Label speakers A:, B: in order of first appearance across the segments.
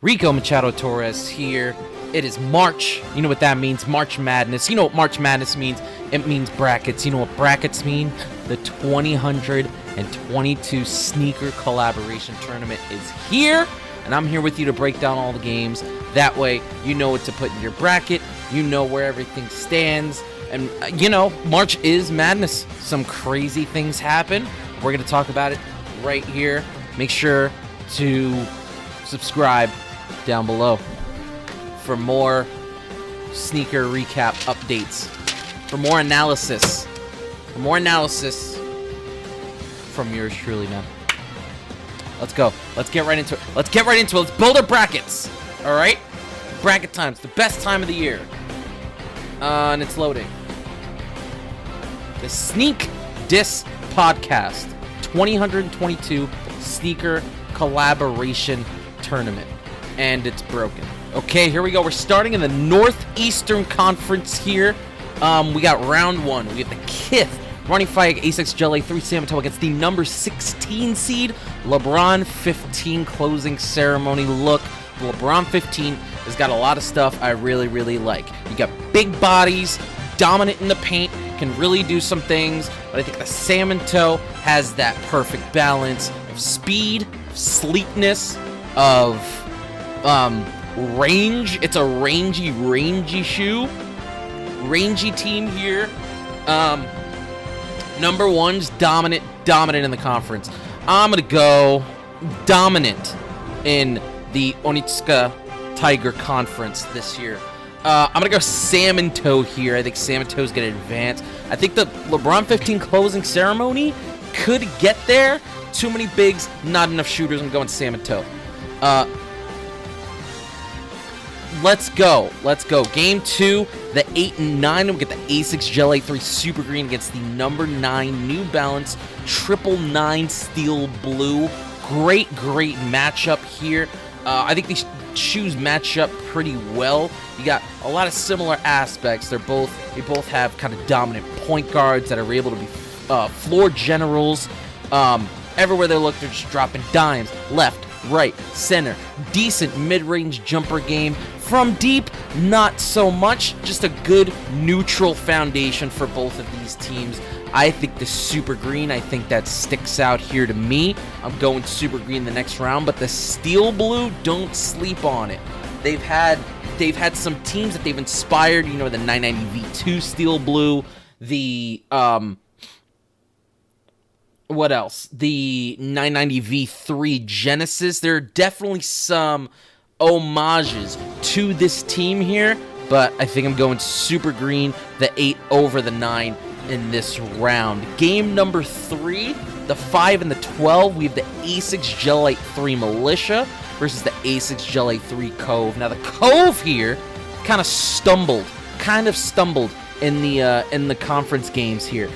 A: Rico Machado Torres here. It is March. You know what that means? March Madness. You know what March Madness means? It means brackets. You know what brackets mean? The 2022 Sneaker Collaboration Tournament is here, and I'm here with you to break down all the games. That way, you know what to put in your bracket. You know where everything stands. And, March is madness. Some crazy things happen. We're going to talk about it right here. Make sure to subscribe down below for more sneaker recap updates, for more analysis from yours truly, man. Let's go. Let's get right into it. Let's build our brackets. All right, bracket time. It's the best time of the year, and it's loading. The Sneak Dis Podcast 2022 Sneaker Collaboration Tournament, and it's broken. Okay, here we go. We're starting in the Northeastern Conference here. We got round one. We have the Kith Ronnie Fike, A6 Jelly 3 Samito against the number 16 seed LeBron 15 closing ceremony. Look, LeBron 15 has got a lot of stuff I really like. You got big bodies, dominant in the paint, can really do some things, but I think the Salmon Toe has that perfect balance of speed, sleekness, of range. It's a rangy shoe. Rangy team here. Number one's dominant in the conference. I'm gonna go dominant in the Onitsuka Tiger Conference this year. I'm gonna go Salmon Toe here. I think Salmon Toe's gonna advance. I think the LeBron 15 closing ceremony could get there. Too many bigs, not enough shooters. I'm going Salmon Toe. Let's go. Game 2, the 8 and 9. We get the A6 Gel 83 Super Green against the number 9 New Balance 999 Steel Blue. Great matchup here. I think these shoes match up pretty well. You got a lot of similar aspects. They both have kind of dominant point guards that are able to be floor generals. Everywhere they look, they're just dropping dimes, left, right, center. Decent mid-range jumper game. From deep, not so much. Just a good neutral foundation for both of these teams. I think the Super Green, I think that sticks out here to me. I'm going Super Green the next round, but the Steel Blue, don't sleep on it. They've had some teams that they've inspired. You know, the 990 V2 Steel Blue, the what else? The 990 V3 Genesis. There are definitely some homages to this team here, but I think I'm going Super Green, the 8 over the 9 in this round. Game number 3, the 5 and the 12, we have the A6 Gelite 3 Militia versus the A6 Gelite 3 Cove. Now the Cove here kind of stumbled in the conference games here.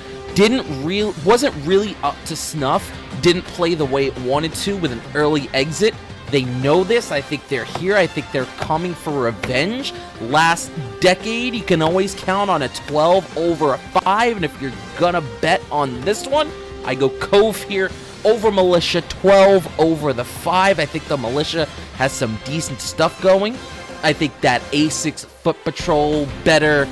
A: Wasn't really up to snuff. Didn't play the way it wanted to with an early exit. They know this. I think they're here. I think they're coming for revenge. Last decade, you can always count on a 12 over a 5. And if you're gonna bet on this one, I go Cove here over Militia, 12 over the 5. I think the Militia has some decent stuff going. I think that A6 Foot Patrol, better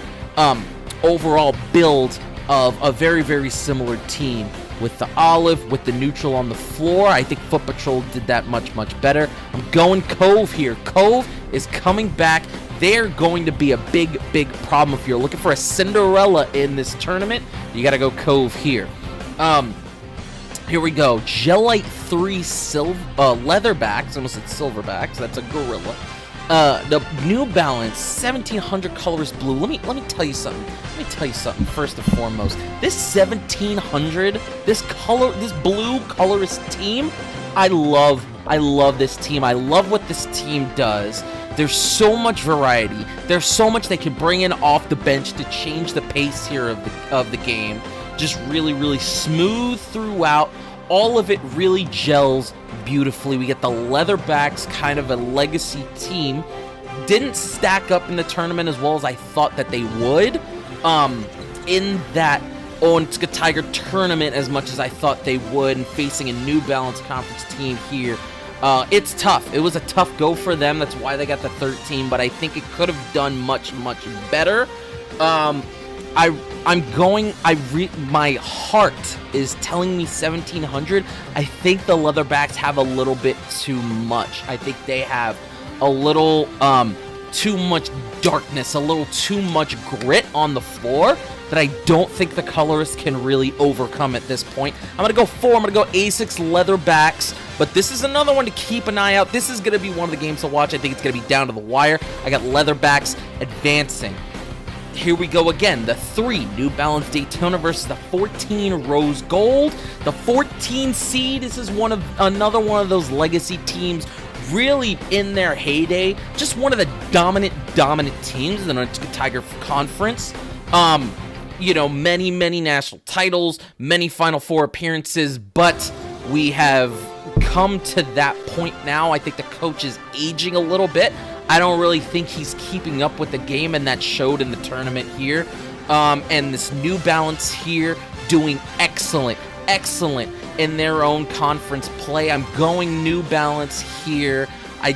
A: overall build of a very similar team. With the olive, with the neutral on the floor, I think Foot Patrol did that much better. I'm going Cove here. Cove is coming back. They're going to be a big problem. If you're looking for a Cinderella in this tournament, you got to go Cove here. Here we go. Gelite 3 Leatherbacks. I almost said Silverbacks. That's a gorilla. The New Balance 1700 colors blue. Let me tell you something. First and foremost, this 1700, this blue colorist team, I love this team. I love what this team does. There's so much variety. There's so much they can bring in off the bench to change the pace here of the game. Just really smooth throughout. All of it really gels beautifully. We get the Leatherbacks, kind of a legacy team. Didn't stack up in the tournament as well as I thought that they would. In that Onitsuka Tiger tournament as much as I thought they would, and facing a New Balance conference team here. It's tough. It was a tough go for them. That's why they got the 13, but I think it could have done much, much better. My heart is telling me 1,700. I think the Leatherbacks have a little bit too much. I think they have a little too much darkness, a little too much grit on the floor that I don't think the colorists can really overcome at this point. I'm going to go 4. I'm going to go A6 Leatherbacks, but this is another one to keep an eye out. This is going to be one of the games to watch. I think it's going to be down to the wire. I got Leatherbacks advancing. Here we go again. The 3 New Balance Daytona versus the 14 Rose Gold. The 14 seed. This is another one of those legacy teams, really in their heyday. Just one of the dominant teams in the Tiger Conference. Many national titles, many Final Four appearances, but we have come to that point now. I think the coach is aging a little bit. I don't really think he's keeping up with the game, and that showed in the tournament here. And this New Balance here doing excellent in their own conference play. I'm going New Balance here. I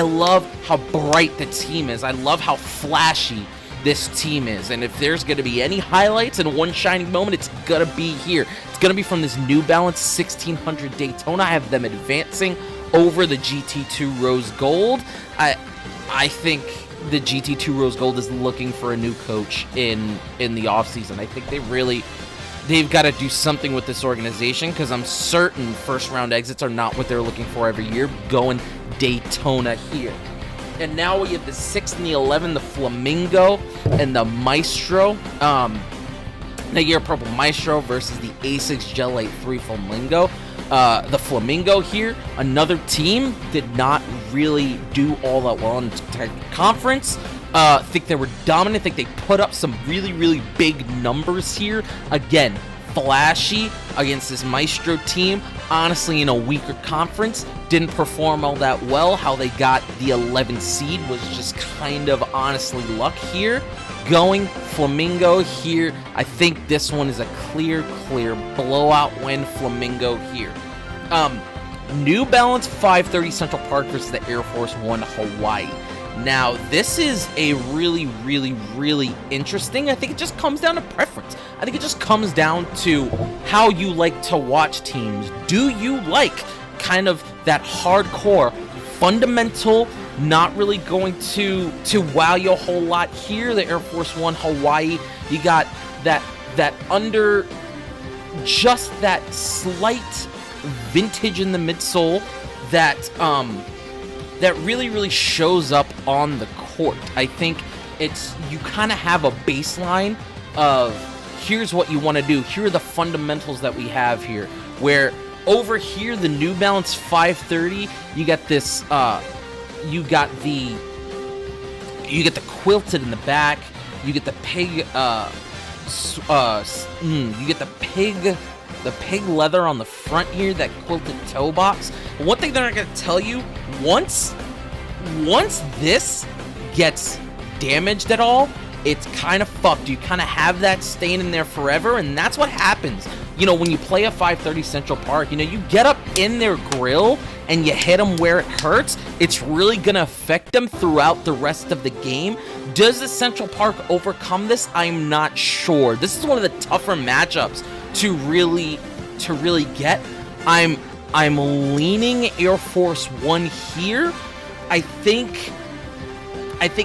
A: love how bright the team is. I love how flashy this team is. And if there's going to be any highlights and one shining moment, it's going to be here. It's going to be from this New Balance 1600 Daytona. I have them advancing over the GT2 Rose Gold. I think the GT2 Rose Gold is looking for a new coach in the offseason. I think they've got to do something with this organization, because I'm certain first round exits are not what they're looking for every year. Going Daytona here. And now we have the 6 and the 11, the Flamingo and the Maestro. The Year Purple Maestro versus the A6 Gelite 3 Flamingo. The Flamingo here, another team, did not really do all that well in the conference. I think they were dominant. I think they put up some really big numbers here. Again, flashy against this Maestro team. Honestly, in a weaker conference, didn't perform all that well. How they got the 11th seed was just kind of honestly luck here. Going Flamingo here. I think this one is a clear blowout win. Flamingo here. New Balance 530 Central Park versus the Air Force One Hawaii. Now, this is a really interesting. I think it just comes down to preference. I think it just comes down to how you like to watch teams. Do you like kind of that hardcore, fundamental, not really going to wow you a whole lot here? The Air Force One Hawaii, you got that under, just that slight vintage in the midsole that really shows up on the court. I think you kind of have a baseline of here's what you want to do. Here are the fundamentals that we have here. Where over here, the New Balance 530, you got this. You get the quilted in the back. You get the pig. You get the pig leather on the front here, that quilted toe box. One thing they're not going to tell you, once this gets damaged at all, it's kind of fucked. You kind of have that stain in there forever, and that's what happens. When you play a 530 Central Park, you get up in their grill and you hit them where it hurts. It's really going to affect them throughout the rest of the game. Does the Central Park overcome this? I'm not sure. This is one of the tougher matchups to really get. I'm leaning Air Force One here. I think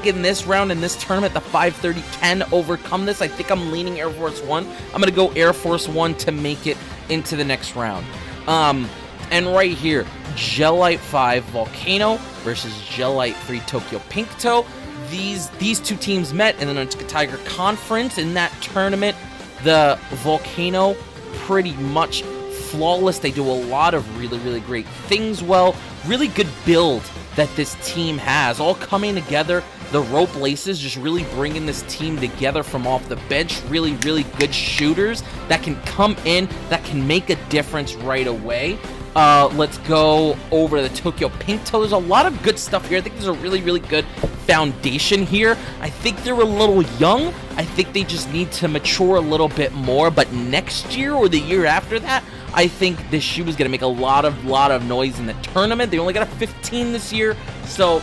A: in this round, in this tournament, the 530 can overcome this. I think I'm leaning Air Force One. I'm going to go Air Force One to make it into the next round. And right here, Gelite 5 Volcano versus Gelite 3 Tokyo Pink Toe. These two teams met in the Nantucket Tiger Conference. In that tournament, the Volcano pretty much flawless. They do a lot of really great things well. Really good build that this team has, all coming together. The rope laces just really bringing this team together from off the bench. Really good shooters that can come in, that can make a difference right away. Let's go over to the Tokyo Pink Toe. There's a lot of good stuff here. I think there's a really good foundation here. I think they're a little young. I think they just need to mature a little bit more. But next year or the year after that, I think this shoe is going to make a lot of noise in the tournament. They only got a 15 this year, so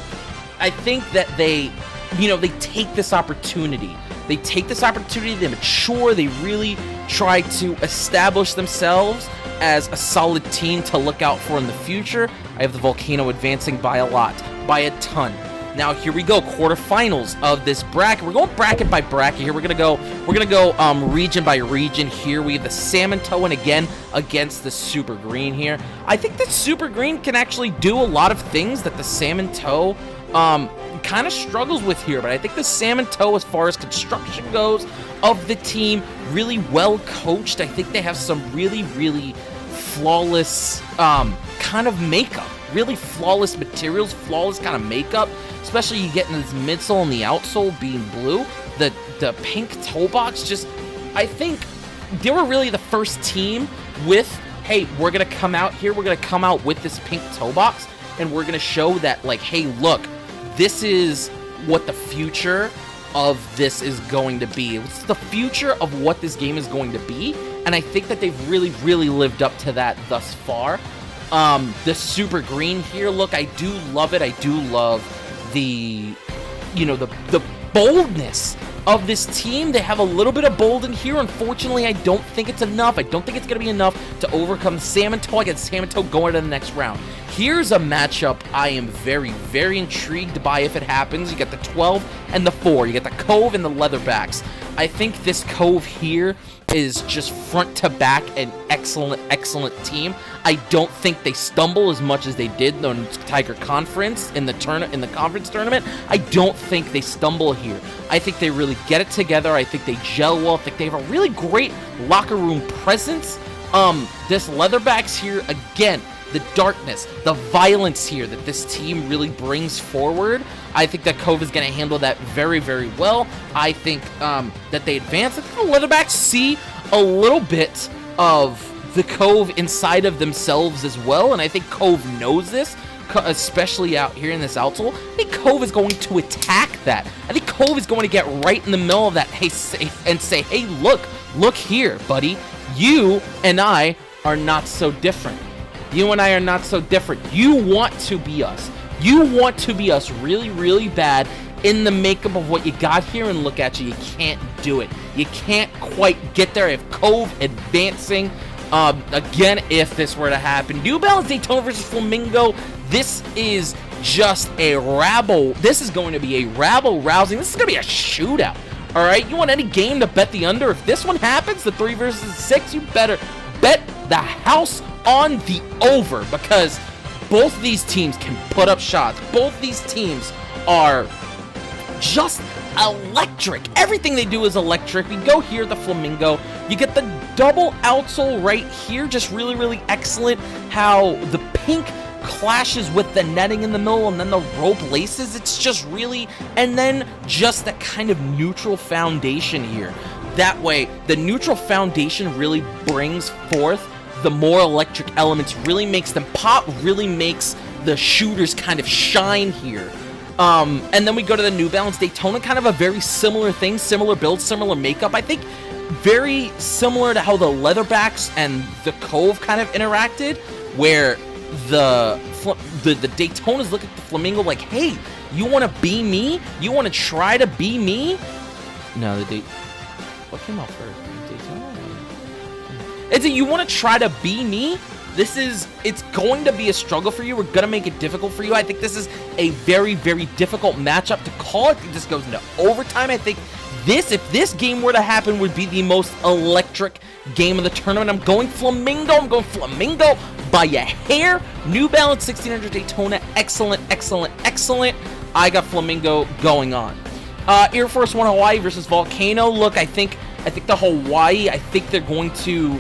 A: I think that they take this opportunity. They take this opportunity, they mature, they really try to establish themselves as a solid team to look out for in the future. I have the Volcano advancing by a lot, by a ton. Now here we go, quarterfinals of this bracket. We're going bracket by bracket here. We're gonna go region by region here. We have the Salmon Toe, and again against the Super Green here. I think the Super Green can actually do a lot of things that the Salmon Toe kind of struggles with here, but I think the Salmon Toe, as far as construction goes of the team, really well coached. I think they have some really flawless kind of makeup, really flawless materials, flawless kind of makeup, especially you get in this midsole and the outsole being blue. The pink toe box, just, I think they were really the first team with, hey, we're gonna come out here, we're gonna come out with this pink toe box, and we're gonna show that, like, hey, look, this is what the future of this is going to be. It's the future of what this game is going to be, and I think that they've really lived up to that thus far. The Super Green here, look, I do love it. I do love the boldness of this team. They have a little bit of bold in here. Unfortunately, I don't think it's enough. I don't think it's going to be enough to overcome Salmon Toe. I get Salmon Toe going to the next round. Here's a matchup I am very intrigued by if it happens. You get the 12 and the 4. You get the Cove and the Leatherbacks. I think this Cove here is just front to back an excellent team. I don't think they stumble as much as they did in the Tiger Conference in the conference tournament. I don't think they stumble here. I think they really get it together. I think they gel well. I think they have a really great locker room presence. This Leatherbacks here, again, the darkness, the violence here that this team really brings forward. I think that Cove is going to handle that very well. I think that they advance. I think the Leatherbacks see a little bit of the Cove inside of themselves as well, and I think Cove knows this, especially out here in this outsole. I think Cove is going to attack that. I think Cove is going to get right in the middle of that, and say, hey, look here, buddy. You and I are not so different. You and I are not so different. You want to be us. You want to be us really bad in the makeup of what you got here, and look at you. You can't do it. You can't quite get there. If Cove advancing, again, if this were to happen. New Balance Daytona versus Flamingo. This is just a rabble. This is going to be a rabble-rousing. This is going to be a shootout. All right? You want any game to bet the under? If this one happens, the 3 versus 6, you better bet the house on the over, because both these teams can put up shots. Both these teams are just electric. Everything they do is electric. We go here, the Flamingo. You get the double outsole right here. Just really excellent how the pink clashes with the netting in the middle, and then the rope laces. It's just really, and then just that kind of neutral foundation here. That way, the neutral foundation really brings forth the more electric elements, really makes them pop, really makes the shooters kind of shine here. And then we go to the New Balance Daytona, kind of a very similar thing, similar build, similar makeup. I think very similar to how the Leatherbacks and the Cove kind of interacted, where the Daytonas look at the Flamingo like, hey, you want to be me? You want to try to be me? No, what came out first? It's you want to try to be me? It's going to be a struggle for you. We're going to make it difficult for you. I think this is a very difficult matchup to call. I think this goes into overtime. I think if this game were to happen, would be the most electric game of the tournament. I'm going Flamingo. I'm going Flamingo by a hair. New Balance 1600 Daytona. Excellent. I got Flamingo going on. Air Force One Hawaii versus Volcano. Look, I think the Hawaii, I think they're going to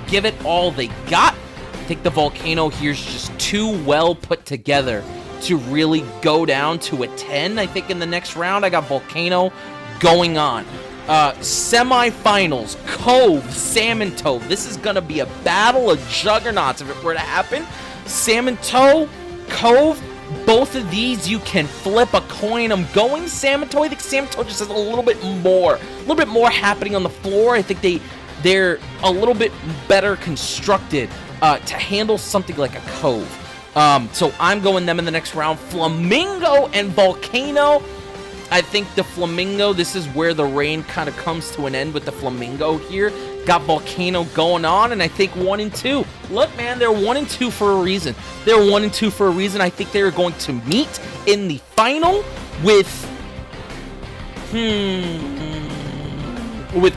A: give it all they got. I think the Volcano here's just too well put together to really go down to a 10. I think in the next round, I got Volcano going on. Semifinals, Cove, Salmon Toe. This is going to be a battle of juggernauts if it were to happen. Salmon Toe, Cove, both of these you can flip a coin. I'm going Salmon Toe. I think Salmon Toe just has a little bit more happening on the floor. I think they're a little bit better constructed to handle something like a Cove. So I'm going them in the next round. Flamingo and Volcano. I think the Flamingo, this is where the reign kind of comes to an end with the Flamingo here. Got Volcano going on, and I think 1 and 2. Look, man, they're 1 and 2 for a reason. They're 1 and 2 for a reason. I think they're going to meet in the final with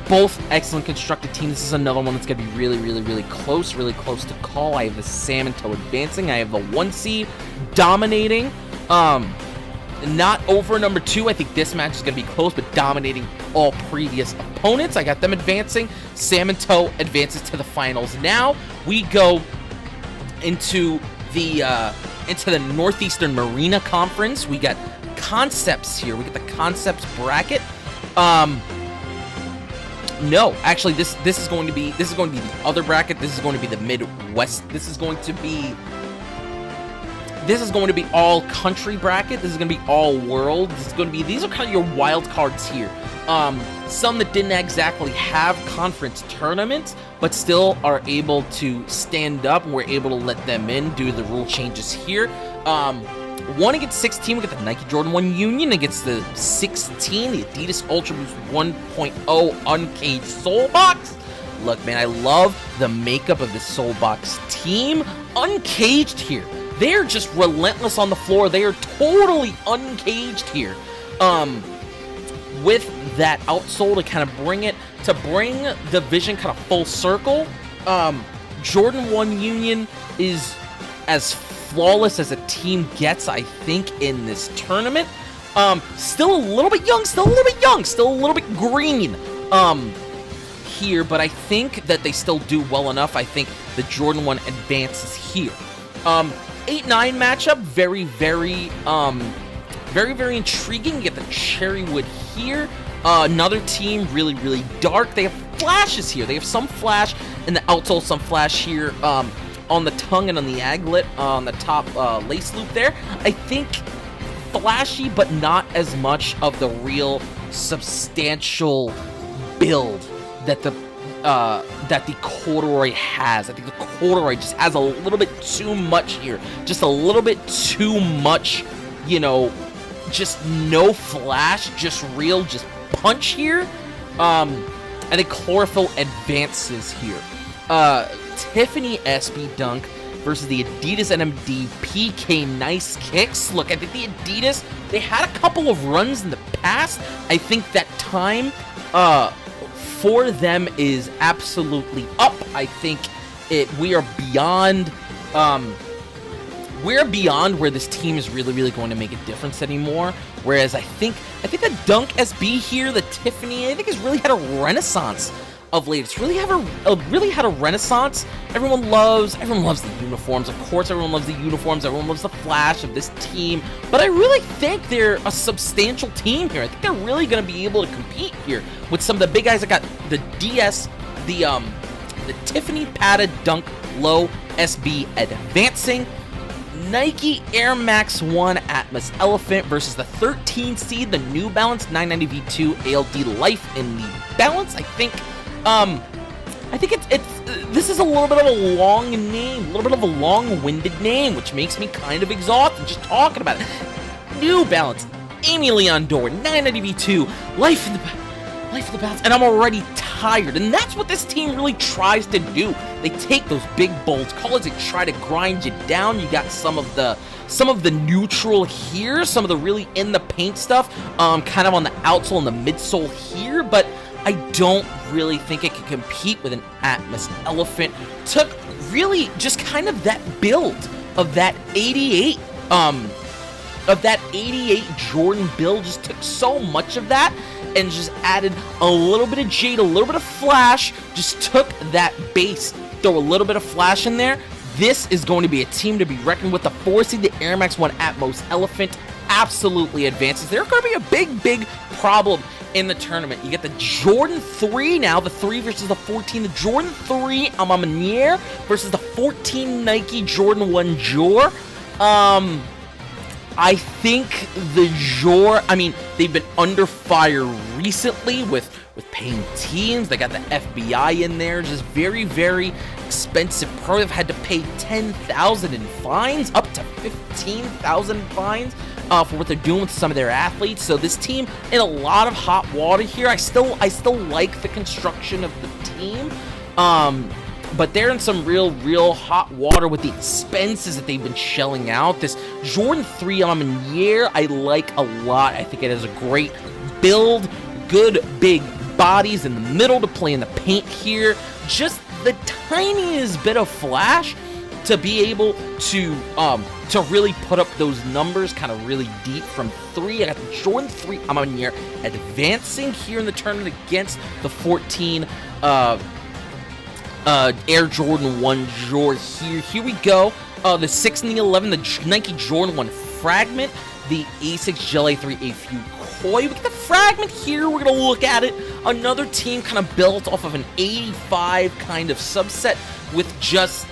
A: both excellent constructed teams. This is another one that's going to be really close to call. I have the Salmon Toe advancing. I have the 1 seed dominating. Not over number 2. I think this match is going to be close, but dominating all previous opponents. I got them advancing. Salmon Toe advances to the finals. Now we go into the Northeastern Marina Conference. We got concepts here. We get the concepts bracket. No, actually, this is going to be the other bracket. This is going to be the Midwest. This is going to be all country bracket. This is going to be all world. These are kind of your wild cards here. Some that didn't exactly have conference tournaments, but still are able to stand up, and we're able to let them in due to the rule changes here. 1 against 16, we get the Nike Jordan 1 Union against the 16, the Adidas Ultra Boost 1.0 Uncaged Soul Box. Look, man, I love the makeup of the Soul Box team. Uncaged here. They're just relentless on the floor. They are totally uncaged here. With that outsole to kind of bring the vision kind of full circle. Jordan 1 Union is as flawless as a team gets, I think, in this tournament. Still a little bit young, still a little bit green here, but I think that they still do well enough. I think the Jordan 1 advances here. 8-9 matchup, very intriguing. You get the Cherrywood here. Another team, really dark. They have flashes here. They have some flash in the outsole, some flash here on the tongue and on the aglet, on the top lace loop there. I think flashy, but not as much of the real substantial build that the corduroy has. I think the corduroy just has a little bit too much here. Just a little bit too much, just no flash, just real, just punch here. I think Chlorophyll advances here. Tiffany SB Dunk versus the Adidas NMD PK Nice Kicks. Look, I think the Adidas, they had a couple of runs in the past. I think that time for them is absolutely up. I think we are beyond where this team is really going to make a difference anymore. Whereas I think the Dunk SB here, the Tiffany, I think has really had a renaissance of late. It's really had a renaissance. Everyone loves the uniforms. Of course, everyone loves the uniforms. Everyone loves the flash of this team. But I really think they're a substantial team here. I think they're really going to be able to compete here with some of the big guys. I got the DS, the Tiffany Padded Dunk Low SB advancing. Nike Air Max 1 Atmos Elephant versus the 13 seed, the New Balance 990 V2 ALD Life in the balance. I think this is a little bit of a long name, a little bit of a long-winded name, which makes me kind of exhausted just talking about it. New Balance, Amy Leon Dore, 990 V2, Life in the Balance, and I'm already tired. And that's what this team really tries to do. They take those big bold colors, they try to grind you down. You got some of the neutral here, some of the really in the paint stuff, kind of on the outsole and the midsole here, but I don't really think it can compete with an Atmos Elephant. Took really just kind of that build of that 88 Jordan build, just took so much of that and just added a little bit of Jade, a little bit of flash, just took that base, throw a little bit of flash in there. This is going to be a team to be reckoned with. The 4 seed, the Air Max 1 Atmos Elephant, absolutely advances. They're going to be a big problem in the tournament. You get the Jordan 3 now, the 3 versus the 14, the Jordan 3 Amamanier versus the 14 Nike Jordan 1 Jor. I think I mean, they've been under fire recently with paying teams. They got the FBI in there, just very, very expensive pro. They've had to pay $10,000 in fines, up to $15,000 in fines for what they're doing with some of their athletes. So this team in a lot of hot water here. I still like the construction of the team. But they're in some real hot water with the expenses that they've been shelling out. This Jordan 3 Aminier I like a lot. I think it has a great build, good big bodies in the middle to play in the paint here. Just the tiniest bit of flash to be able to really put up those numbers kind of really deep from 3. I got the Jordan 3 Aminier advancing here in the tournament against the 14 Air Jordan 1 Jor here. Here we go. The 6 and the 11, the Nike Jordan 1 Fragment, the A6 Gel A3 A-Few Koi. We get the Fragment here. We're going to look at it. Another team kind of built off of an 85 kind of subset with just,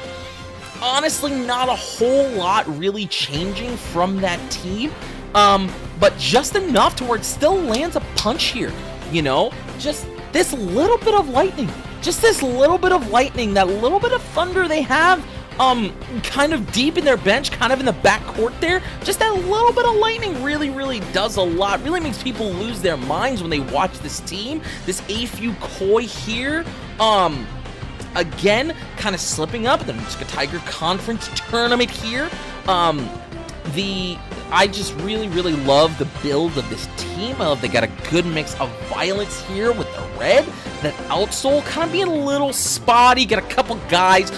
A: honestly, not a whole lot really changing from that team. But just enough to where it still lands a punch here. You know, just this little bit of lightning. Just this little bit of lightning, that little bit of thunder they have, kind of deep in their bench, kind of in the backcourt there. Just that little bit of lightning really does a lot. Really makes people lose their minds when they watch this team. This A-Few Koi here, again, kind of slipping up. The Tiger Conference Tournament here. I just really love the build of this team. I love they got a good mix of violence here with the red. That outsole kind of being a little spotty. Got a couple guys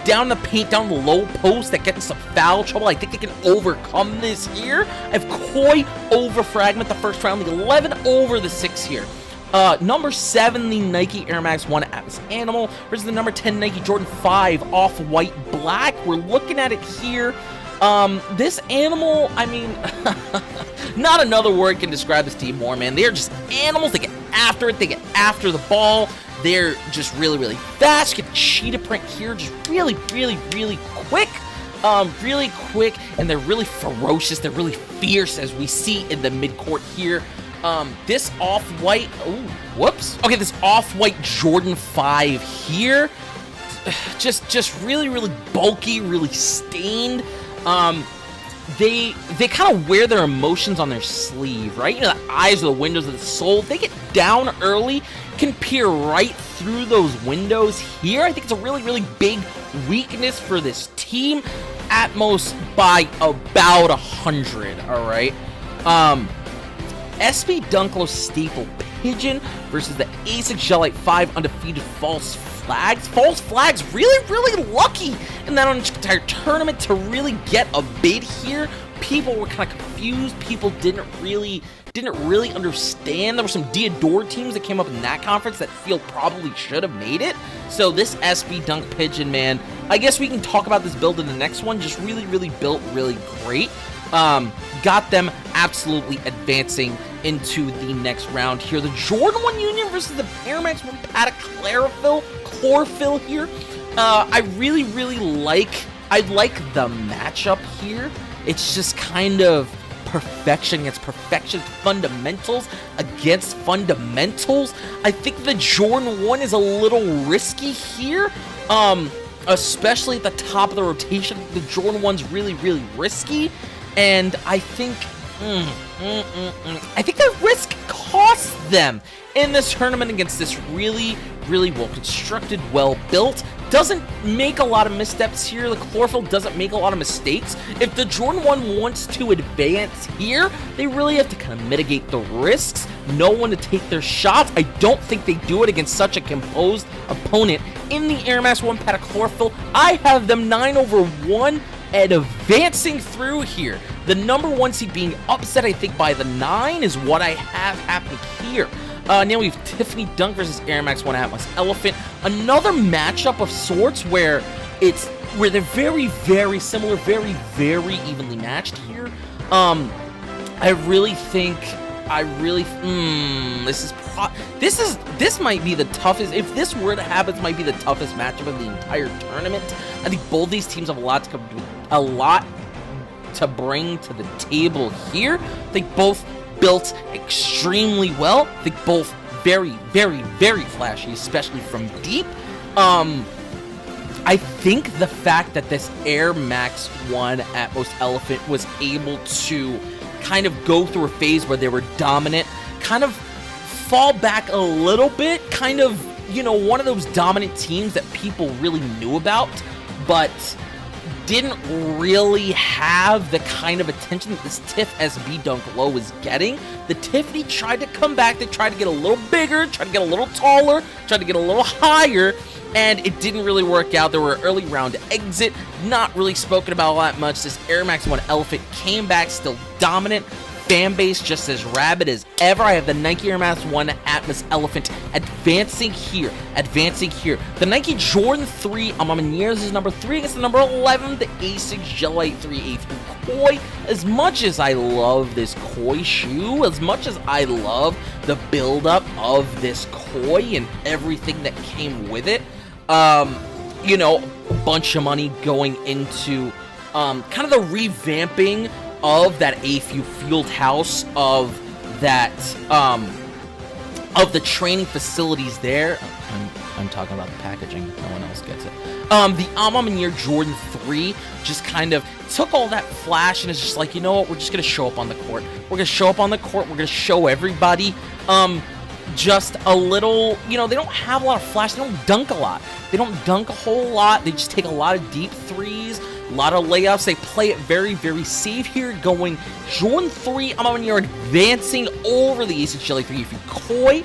A: down the paint, down the low post that get in some foul trouble. I think they can overcome this here. I have Koi over Fragment the first round. The 11 over the 6 here. Number 7, the Nike Air Max 1 Atlas Animal versus the number 10 Nike Jordan 5 Off-White Black. We're looking at it here. This animal, I mean, not another word can describe this team more, man. They're just animals. They get after it. They get after the ball. They're just really fast. Get the cheetah print here. Just really quick. Really quick, and they're really ferocious. They're really fierce, as we see in the midcourt here. This off-white, okay, this off-white Jordan 5 here, just really bulky, really stained. They kind of wear their emotions on their sleeve, right? You know, the eyes are the windows of the soul. They get down early, can peer right through those windows here. I think it's a really big weakness for this team, at most by about 100, all right? SB Dunklo Staple Pigeon versus the A6 Gelite 5 Undefeated False Flags. False Flags really lucky in that entire tournament to really get a bid here. People were kind of confused. People didn't really understand. There were some Diodore teams that came up in that conference that feel probably should have made it. So this SB Dunk Pigeon, man, I guess we can talk about this build in the next one. Just really built really great. Got them absolutely advancing into the next round here. The Jordan 1 Union versus the Air Max 1 Paddock Chlorophyll here. I really like the matchup here. It's just kind of perfection against perfection, fundamentals against fundamentals. I think the Jordan 1 is a little risky here, especially at the top of the rotation. The Jordan 1's really risky, and I think the risk costs them in this tournament against this really well constructed, well built. Doesn't make a lot of missteps here. The Chlorophyll doesn't make a lot of mistakes. If the Jordan 1 wants to advance here, they really have to kind of mitigate the risks, know when to take their shots. I don't think they do it against such a composed opponent in the Air Max 1 Paddock Chlorophyll. I have them 9/1 and advancing through here. The number 1 seed being upset, I think, by the 9 is what I have happening here. Now we have Tiffany Dunk versus Air Max 1 Atlas Elephant. Another matchup of sorts where they're very similar, very evenly matched here. This might be the toughest. If this were to happen, this might be the toughest matchup of the entire tournament. I think both these teams have a lot to come to, a lot to bring to the table here. They both built extremely well. They both very, very, very flashy, especially from deep. I think the fact that this Air Max 1 Atmos Elephant was able to kind of go through a phase where they were dominant, kind of fall back a little bit, kind of, you know, one of those dominant teams that people really knew about, but didn't really have the kind of attention that this TIFF SB Dunk Low is getting. The Tiffany tried to come back, they tried to get a little bigger, tried to get a little taller, tried to get a little higher, and it didn't really work out. There were early round exit, not really spoken about all that much. This Air Max 1 Elephant came back, still dominant. Fan base just as rabid as ever. I have the Nike Air Max 1 Atmos Elephant advancing here, The Nike Jordan 3 Amamaniers is number 3 against the number 11, the Asics Gelite 3 Koi. As much as I love this Koi shoe, as much as I love the buildup of this Koi and everything that came with it, you know, a bunch of money going into kind of the revamping of that AFU field house, of that of the training facilities there. I'm talking about the packaging, no one else gets it. The Amamanier Jordan 3 just kind of took all that flash and is just like, you know what, we're just gonna show up on the court. We're gonna show up on the court, we're gonna show everybody. Just a little, you know, they don't have a lot of flash, they don't dunk a lot. They don't dunk a whole lot, they just take a lot of deep threes, a lot of layups. They play it very, very safe here, going Jordan 3. Amamanier advancing over the Asics Jelly 3 Koi.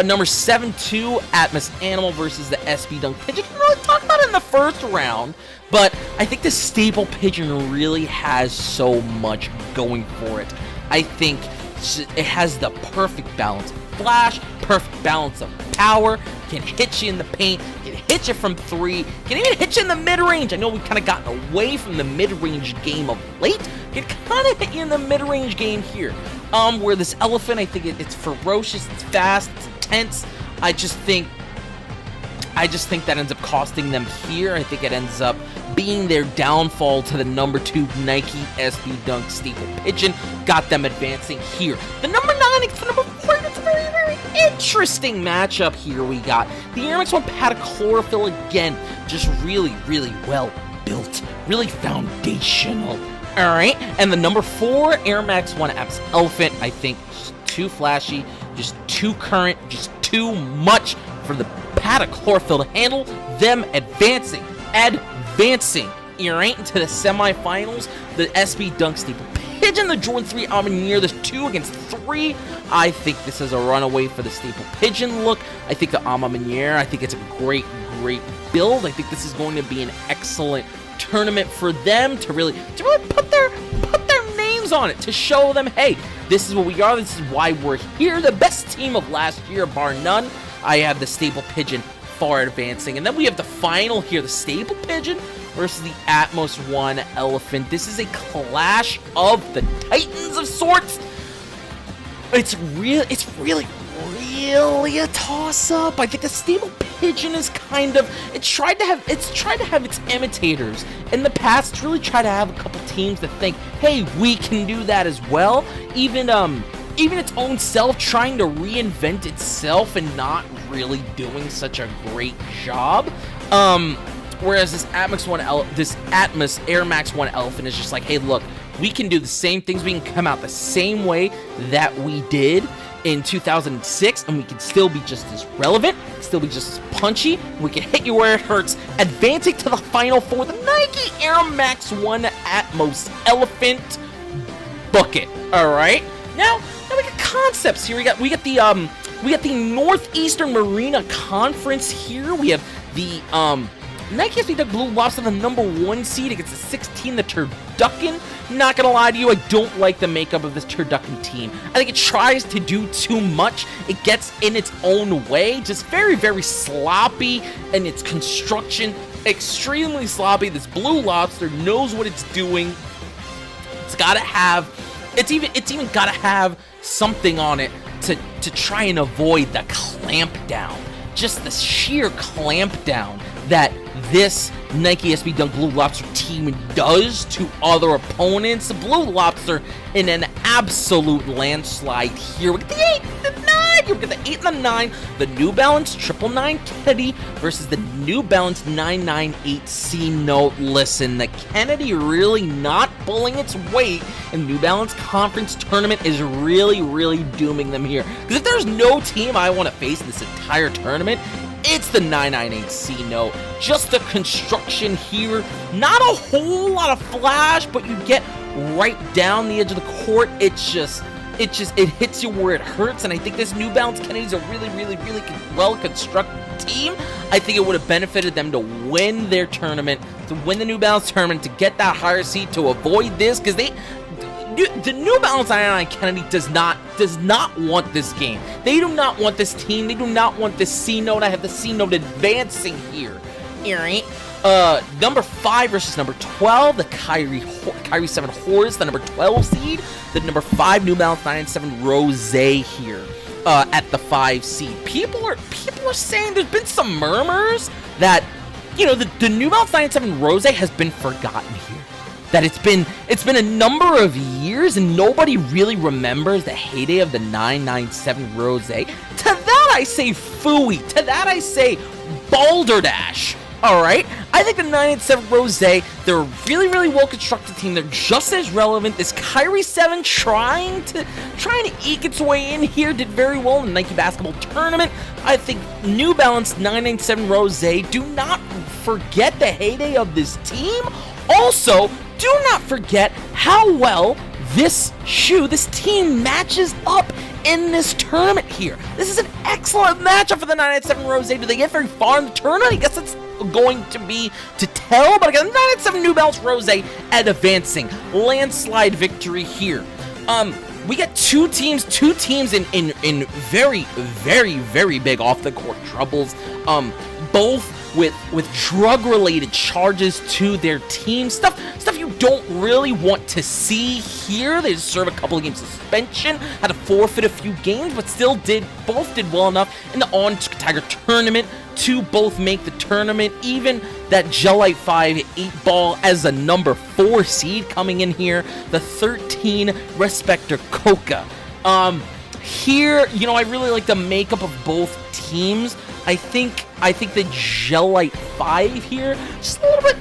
A: Number 7-2, Atmos Animal versus the SB Dunk Pigeon. Didn't really talk about it in the first round, but I think the Staple Pigeon really has so much going for it. I think it has the perfect balance of flash, perfect balance of power, can hit you in the paint, can hit you from 3, can even hit you in the mid-range. I know we've kind of gotten away from the mid-range game of late. Can kind of hit you in the mid-range game here. Where this Elephant, I think it's ferocious, it's fast, it's intense. I just think that ends up costing them here. I think it ends up being their downfall to the number 2 Nike SB Dunk Staple Pigeon. Got them advancing here. The number 9 against the number 4. It's a very, very interesting matchup here we got. The Air Max 1 Pata Chlorophyll again. Just really, really well built. Really foundational. Alright, and the number 4 Air Max 1 Atmos Elephant, I think just too flashy, just too current, just too much for the Pata Chlorophyll to handle. Them advancing, right into the semifinals. The SB Dunk Staple Pigeon, the Jordan 3 Amanier, the 2 against 3. I think this is a runaway for the Staple Pigeon look. I think the Amanier, I think it's a great, great build. I think this is going to be an excellent tournament for them to really put their names on it, to show them, hey, this is what we are, this is why we're here. The best team of last year, bar none. I have the Staple Pigeon far advancing. And then we have the final here, the Staple Pigeon versus the Atmos 1 Elephant. This is a clash of the titans of sorts. It's really a toss-up. I think the Staple Pigeon is kind of, it's tried to have its imitators. In the past, it's really tried to have a couple teams that think, hey, we can do that as well. Even its own self trying to reinvent itself and not really doing such a great job. Whereas this Atmos Air Max 1 Elephant is just like, hey, look, we can do the same things. We can come out the same way that we did in 2006, and we can still be just as relevant, still be just as punchy. We can hit you where it hurts. Advancing to the Final Four, the Nike Air Max 1 Atmos Elephant. Book it. All right. Now we got concepts here. We got the Northeastern Marina Conference here. We have the Nike SB Dunk Blue Lobster, the number 1 seed against the 16, the Turducken. Not gonna lie to you, I don't like the makeup of this Turducken team. I think it tries to do too much. It gets in its own way. Just very, very sloppy in its construction. Extremely sloppy. This Blue Lobster knows what it's doing. It's even gotta have something on it to try and avoid the clamp down. Just the sheer clamp down that this Nike SB Dunk Blue Lobster team does to other opponents. The Blue Lobster in an absolute landslide here. We get the 8, the 9, you get the 8 and the 9. The New Balance 999 Kennedy versus the New Balance 998C Note. Listen, the Kennedy really not pulling its weight in the New Balance Conference Tournament is really, really dooming them here. Because if there's no team I want to face in this entire tournament, it's the 998C Note. Just the construction here, not a whole lot of flash, but you get right down the edge of the court. It hits you where it hurts, and I think this New Balance Kennedy is a really, really, really well-constructed team. I think it would have benefited them to win their tournament, to win the New Balance tournament, to get that higher seed, to avoid this, because the New Balance 99 Kennedy does not want this game. They do not want this team. They do not want this C Note. I have the C Note advancing here. Alright. Number 5 versus number 12. The Kyrie 7 Horse, the number 12 seed. The number 5 New Balance 997 Rose here. At the 5 seed. People are saying there's been some murmurs that, you know, the New Balance 997 Rose has been forgotten here. That it's been a number of years and nobody really remembers the heyday of the 997 Rose. To that I say phooey. To that I say balderdash. Alright? I think the 997 Rose, they're a really, really well-constructed team. They're just as relevant. This Kyrie 7 trying to eke its way in here, did very well in the Nike Basketball Tournament. I think New Balance 997 Rose, do not forget the heyday of this team. Also, do not forget how well this team matches up in this tournament here. This is an excellent matchup for the 997 Rose. Do they get very far in the tournament? I guess it's going to be to tell, but I got the 997 New Balance Rose at advancing. Landslide victory here. We got two teams in very, very, very big off-the-court troubles. Both with drug-related charges to their team. Stuff you don't really want to see here. They serve a couple of games suspension, had to forfeit a few games, but still both did well enough in the On Tiger tournament to both make the tournament. Even that Gelite 5 8-ball as a number 4 seed coming in here. The 13 Respecter Coca. Here, you know, I really like the makeup of both teams. I think the Gelite 5 here, just a little bit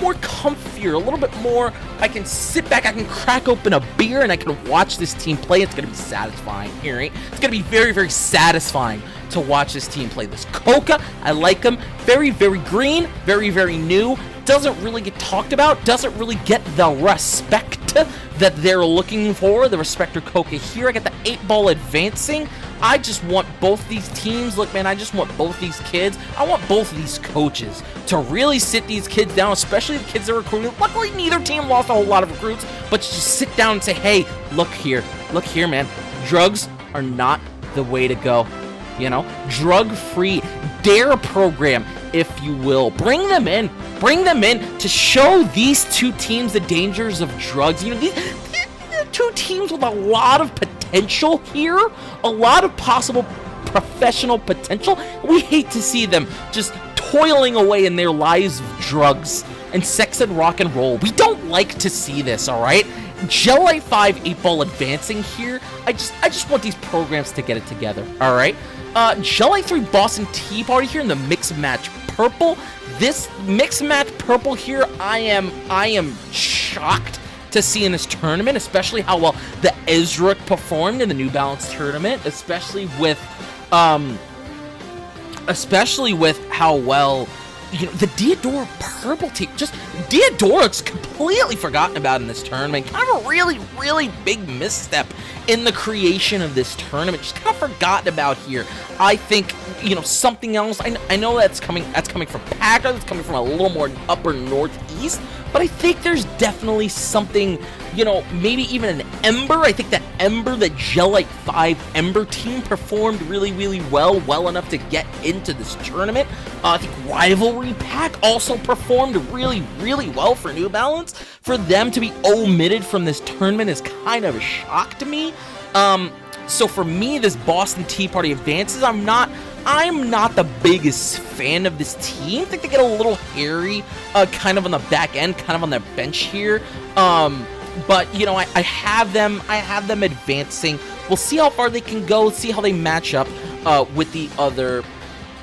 A: more comfier, a little bit more. I can sit back, I can crack open a beer, and I can watch this team play. It's gonna be satisfying here, right? It's gonna be very, very satisfying to watch this team play. This Coca, I like him. Very, very green, very, very new. Doesn't really get talked about, doesn't really get the respect that they're looking for. The Respecter Coca here. I got the 8-ball advancing. I just want both these teams. Look, man, I just want both these kids. I want both of these coaches to really sit these kids down, especially the kids they're recruiting. Luckily, neither team lost a whole lot of recruits, but just sit down and say, hey, look here, man. Drugs are not the way to go. You know, drug-free DARE program, if you will. Bring them in to show these two teams the dangers of drugs. You know, these two teams with a lot of potential here, a lot of possible professional potential. We hate to see them just toiling away in their lives of drugs and sex and rock and roll. We don't like to see this, all right? Gelite 5 8-ball advancing here. I just want these programs to get it together, all right? Gelite 3 Boston Tea Party here in the mixed match purple. This mixed match purple here, I am shocked to see in this tournament, especially how well the Ezra performed in the New Balance tournament, especially with how well, you know, the Diodora purple team, just Diodora's completely forgotten about in this tournament. Kind of a really, really big misstep in the creation of this tournament. Just kind of forgotten about here. I think, you know, something else. I know that's coming from Packer. That's coming from a little more upper northeast. But I think there's definitely something, you know, maybe even an Ember. I think that Gelite 5 Ember team performed really, really well enough to get into this tournament. I think Rivalry Pack also performed really, really well for New Balance. For them to be omitted from this tournament is kind of a shock to me. So for me, this Boston Tea Party advances. I'm not the biggest fan of this team. I think they get a little hairy, kind of on the back end, kind of on their bench here. But you know, I have them advancing. We'll see how far they can go. See how they match up with the other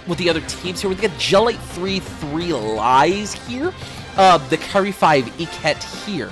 A: teams here. We got Gelate 3 Lies here. The Curry 5 Iket here.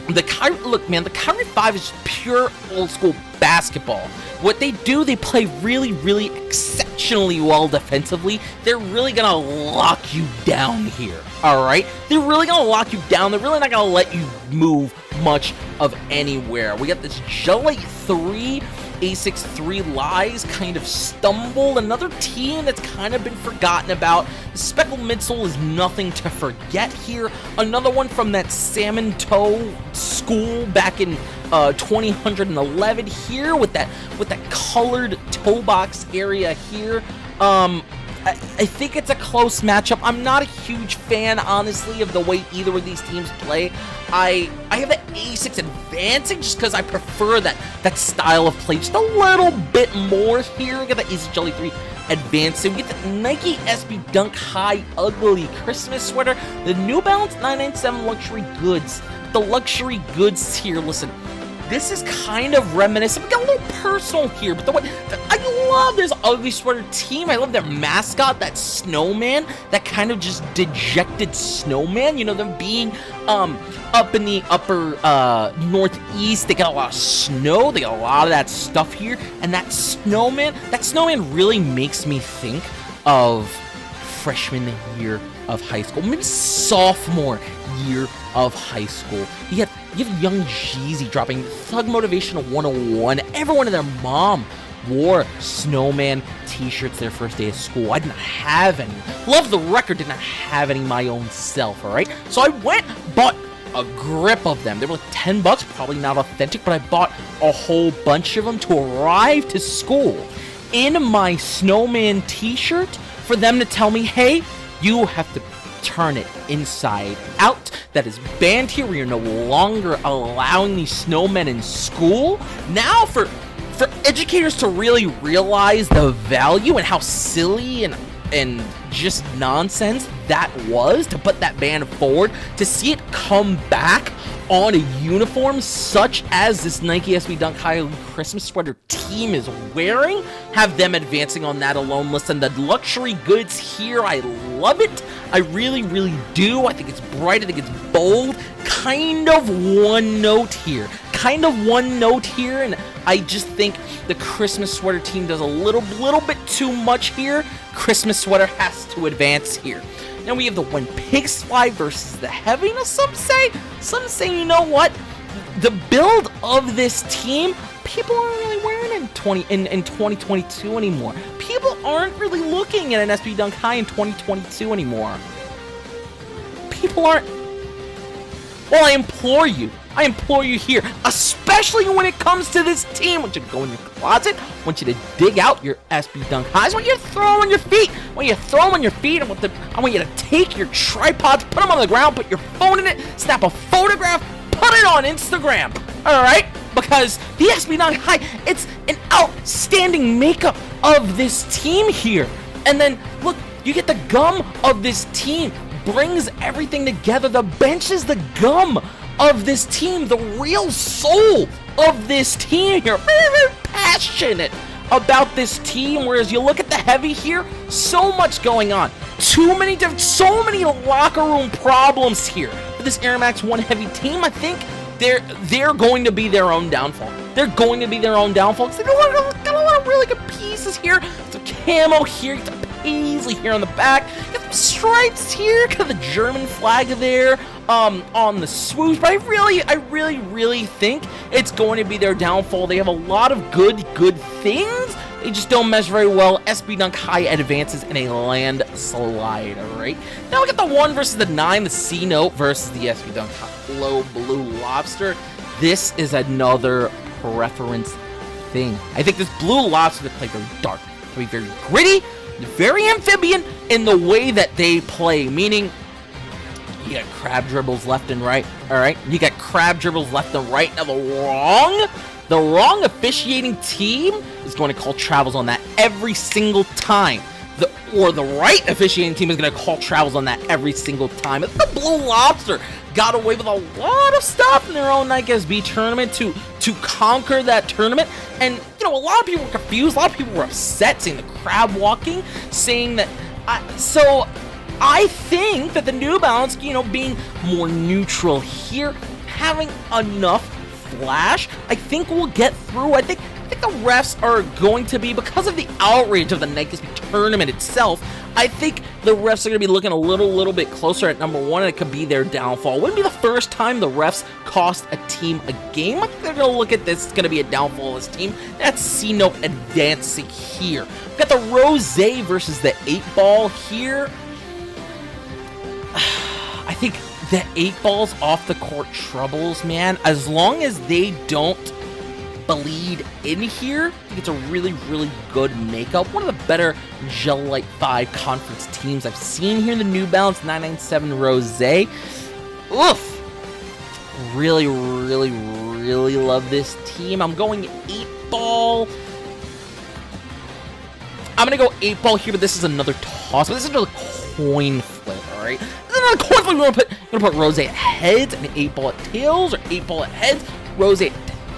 A: The Kyrie 5 is pure old school basketball. What they do, they play really, really exceptionally well defensively. They're really gonna lock you down here, alright? They're really gonna lock you down. They're really not gonna let you move much of anywhere. We got this Gelate 3 A6 3 Lies kind of stumbled. Another team that's kind of been forgotten about. The Speckled Midsole is nothing to forget here. Another one from that Salmon Toe school back in 2011 here with that colored toe box area here. I think it's a close matchup. I'm not a huge fan, honestly, of the way either of these teams play. I have the A6 advancing just because I prefer that style of play just a little bit more here. We got the A6 Jelly 3 advancing. We get the Nike SB Dunk High Ugly Christmas sweater. The New Balance 997 Luxury Goods. The luxury goods here, listen. This is kind of reminiscent. We got a little personal here, but I love this ugly sweater team. I love their mascot, that snowman, that kind of just dejected snowman. You know, them being up in the upper northeast. They got a lot of snow. They got a lot of that stuff here, and that snowman really makes me think of freshman year of high school, maybe sophomore year of high school. You have young Jeezy dropping Thug Motivation 101. Everyone and their mom wore snowman t-shirts their first day of school. I did not have any. Love the record, did not have any my own self, alright? So I bought a grip of them. They were like $10, probably not authentic, but I bought a whole bunch of them to arrive to school in my snowman t-shirt for them to tell me, hey, you have to turn it inside out. That is banned here. We are no longer allowing these snowmen in school. Now for educators to really realize the value and how silly and just nonsense that was to put that ban forward, to see it come back on a uniform such as this Nike SB Dunk High Christmas sweater team is wearing, have them advancing on that alone. Listen, the luxury goods here, I love it. I really, really do. I think it's bright. I think it's bold. Kind of one note here. And I just think the Christmas sweater team does a little bit too much here. Christmas sweater has to advance here. Now we have the When Pigs Fly versus the Heavy. Now some say, you know what? The build of this team, people aren't really wearing it in 2022 anymore. People aren't really looking at an SB Dunk High in 2022 anymore. People aren't. Well, I implore you here, especially when it comes to this team. I want you to go in your closet. I want you to dig out your SB Dunk Highs. I want you to throw them on your feet. I want you to take your tripods, put them on the ground, put your phone in it, snap a photograph, put it on Instagram. All right? Because the SB Dunk High, it's an outstanding makeup of this team here. And then, look, you get the gum of this team. Brings everything together. The bench is the gum of this team, the real soul of this team here. Very, very passionate about this team, whereas you look at the Heavy here, so much going on. So many locker room problems here. For this Air Max 1 Heavy team, I think they're going to be their own downfall. They're going to be their own downfall. Because they got a lot of really good pieces here. Some camo here, get the paisley here on the back, get some stripes here, got the German flag there on the swoosh. But I really think it's going to be their downfall. They have a lot of good things. They just don't mesh very well. SB Dunk High advances in a landslide, alright? Now we got the 1 versus the 9, the C Note versus the SB Dunk High Low Blue Lobster. This is another preference thing. I think this Blue Lobster, they play very dark. They play very gritty, very amphibian in the way that they play, meaning you got crab dribbles left and right, alright? You got crab dribbles left and right. Now The wrong officiating team is going to call travels on that every single time. The right officiating team is going to call travels on that every single time. The Blue Lobster got away with a lot of stuff in their own Nike SB tournament to conquer that tournament. And, you know, a lot of people were confused. A lot of people were upset, saying the crab walking, saying that... So I think that the New Balance, you know, being more neutral here, having enough flash, I think we'll get through. I think the refs are going to be, because of the outrage of the Nike SB tournament itself, I think the refs are going to be looking a little bit closer at number one, and it could be their downfall. It wouldn't be the first time the refs cost a team a game. I think they're going to look at this. It's going to be a downfall of this team. That's C-Note advancing here. We've got the Rose versus the 8-Ball here. I think the 8-Ball's off the court troubles, man. As long as they don't bleed in here, I think it's a really good makeup. One of the better Gel Light 5 conference teams I've seen here in the New Balance 997 Rose. Oof. Really love this team. I'm going 8-Ball. I'm going to go 8-Ball here, but this is another toss. But this is another coin flip, all right? This is another coin flip. We're going to put Rose at heads and 8-Ball at tails, or 8-Ball at heads, Rose at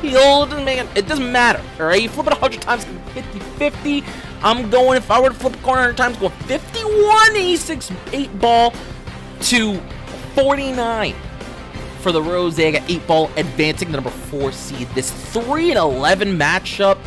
A: it doesn't matter, alright? You flip it 100 times, 50-50. I'm going, if I were to flip a coin 100 times, going 51 E6 8-Ball to 49 for the Rose. I got 8-Ball advancing the number 4 seed. This 3-11 matchup,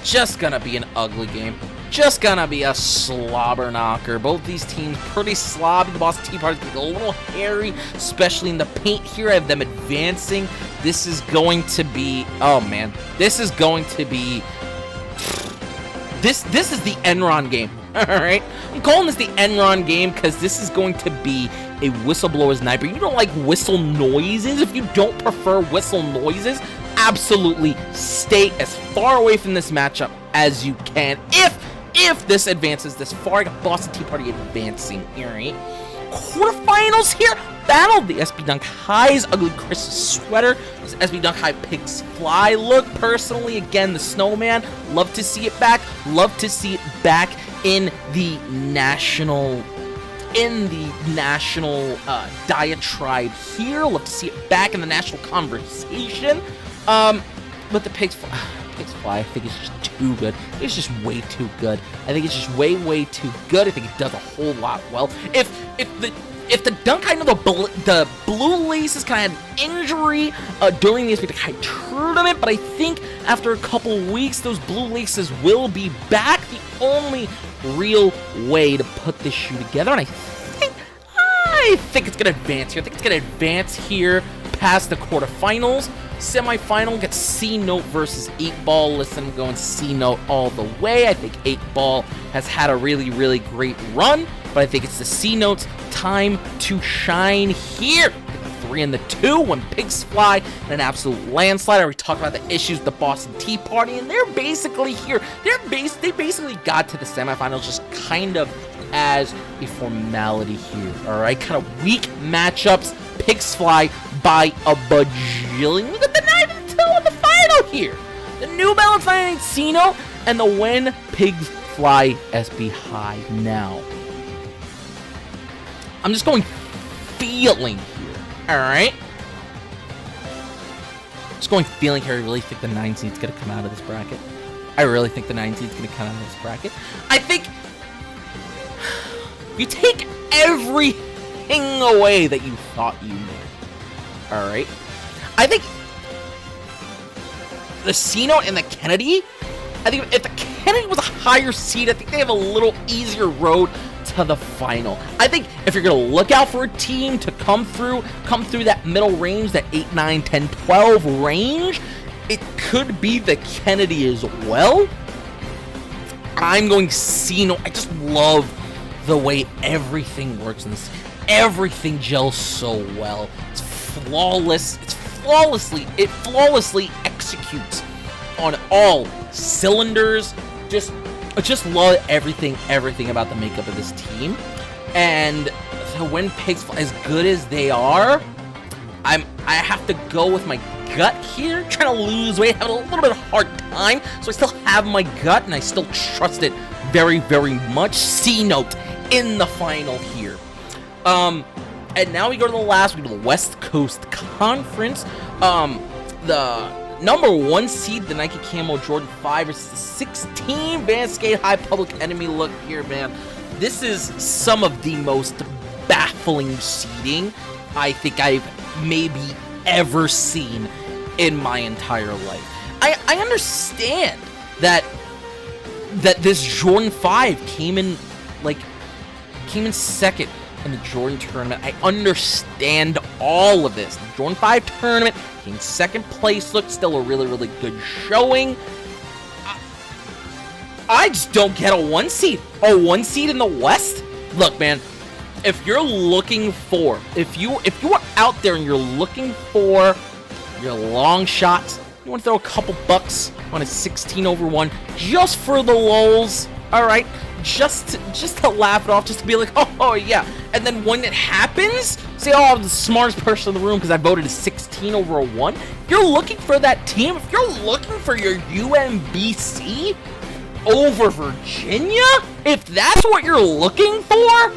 A: just gonna be an ugly game. Just gonna be a slobber knocker. Both these teams pretty sloppy. The Boston Tea Party's getting a little hairy, especially in the paint here. I have them advancing. This is going to be, oh man, this is going to be, this is the Enron game, all right? I'm calling this the Enron game because this is going to be a whistleblower's night. But you don't like whistle noises. If you don't prefer whistle noises, absolutely stay as far away from this matchup as you can. If this advances this far, I got Boston Tea Party advancing here, right? Quarterfinals here. Battle the SB Dunk High's Ugly Christmas Sweater. This SB Dunk High Pigs Fly look. Personally, again, the Snowman. Love to see it back. Love to see it back in the national diatribe here. Love to see it back in the national conversation. But the Pigs Fly, I think it's just too good. It's just way too good. I think it's just way too good. I think it does a whole lot well. If the dunk, I know the blue laces kind of had an injury during the SB High tournament, but I think after a couple weeks, those blue laces will be back. The only real way to put this shoe together, and I think it's gonna advance here. I think it's gonna advance here past the quarterfinals. Semi-final gets C-Note versus 8-Ball. Listen, I'm going C-Note all the way. I think 8-Ball has had a really great run, but I think it's the C-Note's time to shine here. 3 and the 2 when Pigs Fly in an absolute landslide. I already talked about the issues with the Boston Tea Party, and they're basically here. They basically got to the semifinals just kind of as a formality here, all right? Kind of weak matchups. Pigs Fly by a bajillion. Look at the 9-2 in the final here. The New Balance 9 C-Note and the win Pigs Fly SB High now. I'm just going feeling here, all right? Just going feeling here. I really think the 9 seed's going to come out of this bracket. I really think the 9 seed's going to come out of this bracket. I think you take everything away that you thought you knew. All right. I think the C-Note and the Kennedy, I think if the Kennedy was a higher seed, I think they have a little easier road to the final. I think if you're going to look out for a team to come through that middle range, that 8, 9, 10, 12 range, it could be the Kennedy as well. I'm going C-Note. I just love the way everything works in this. Everything gels so well. It's flawless. It flawlessly executes on all cylinders. I just love everything about the makeup of this team. And so when Pigs Fly, as good as they are, I have to go with my gut here, trying to lose weight, having a little bit of a hard time. So I still have my gut, and I still trust it very, very much. C note in the final here. And now we go to the last, we go to the West Coast Conference. The number 1 seed, the Nike Camo Jordan 5 versus the 16 Vans Skate High Public Enemy. Look here, man. This is some of the most baffling seeding I think I've maybe ever seen in my entire life. I understand that this Jordan 5 came in second in the Jordan tournament. I understand all of this. The Jordan 5 tournament came second place. Look, still a really, really good showing. I just don't get a 1 seed. A 1 seed in the West? Look, man, if you're looking for, if you are out there and you're looking for your long shots, you want to throw a couple bucks on a 16/1 just for the lulz, all right? Just to laugh it off, just to be like, oh yeah. And then when it happens, say, oh, I'm the smartest person in the room because I voted a 16/1. If you're looking for that team, if you're looking for your UMBC over Virginia, if that's what you're looking for,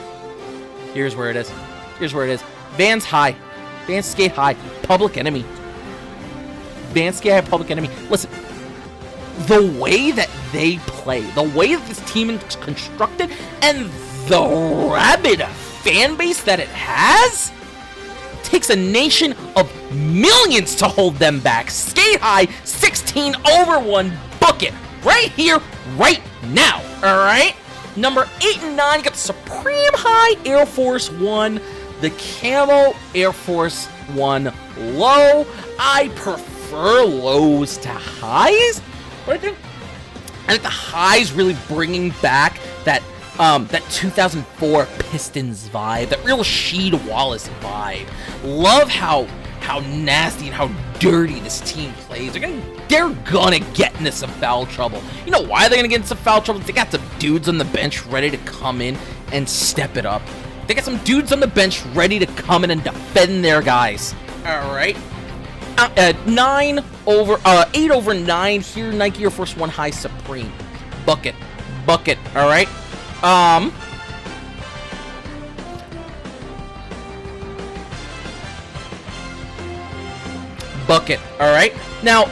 A: here's where it is. Here's where it is. Vans High. Vans Skate High. Public Enemy. Vans Skate High, Public Enemy. Listen, the way that they play, the way that this team is constructed, and the rabid fan base that it has, takes a nation of millions to hold them back. Skate High, 16/1. Book it. Right here, right now. All right? Number 8 and 9, you got the Supreme High Air Force 1, the Camo Air Force 1 low. I prefer lows to highs, but I think the highs really bringing back that 2004 Pistons vibe, that real Sheed Wallace vibe. Love how nasty and how dirty this team plays. They're gonna get into some foul trouble. You know why they're gonna get into some foul trouble? They got some dudes on the bench ready to come in and step it up. They got some dudes on the bench ready to come in and defend their guys. All right. 8/9 here. Nike Air Force 1 High Supreme. Bucket. All right. Bucket. All right. Now,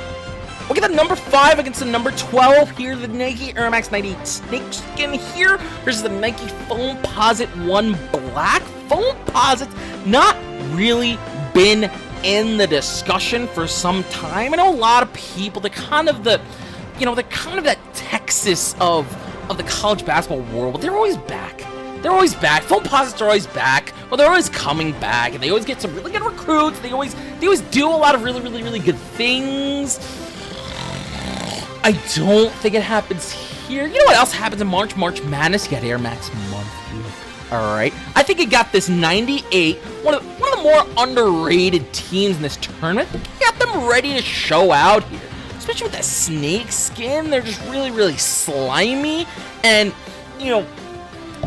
A: look at the number 5 against the number 12 here. The Nike Air Max 98 Snakeskin here versus the Nike Foamposite 1 Black. Foamposite's not really been in the discussion for some time. I know a lot of people, they're kind of that Texas of the college basketball world, but they're always back. They're always back. Foamposites are always back. Well, they're always coming back, and they always get some really good recruits. They always do a lot of really, really, really good things. I don't think it happens here. You know what else happens in March? March Madness. You got Air Max month here. All right. I think it got this 98, one of the more underrated teams in this tournament. You got them ready to show out here, especially with that snake skin. They're just really, really slimy, and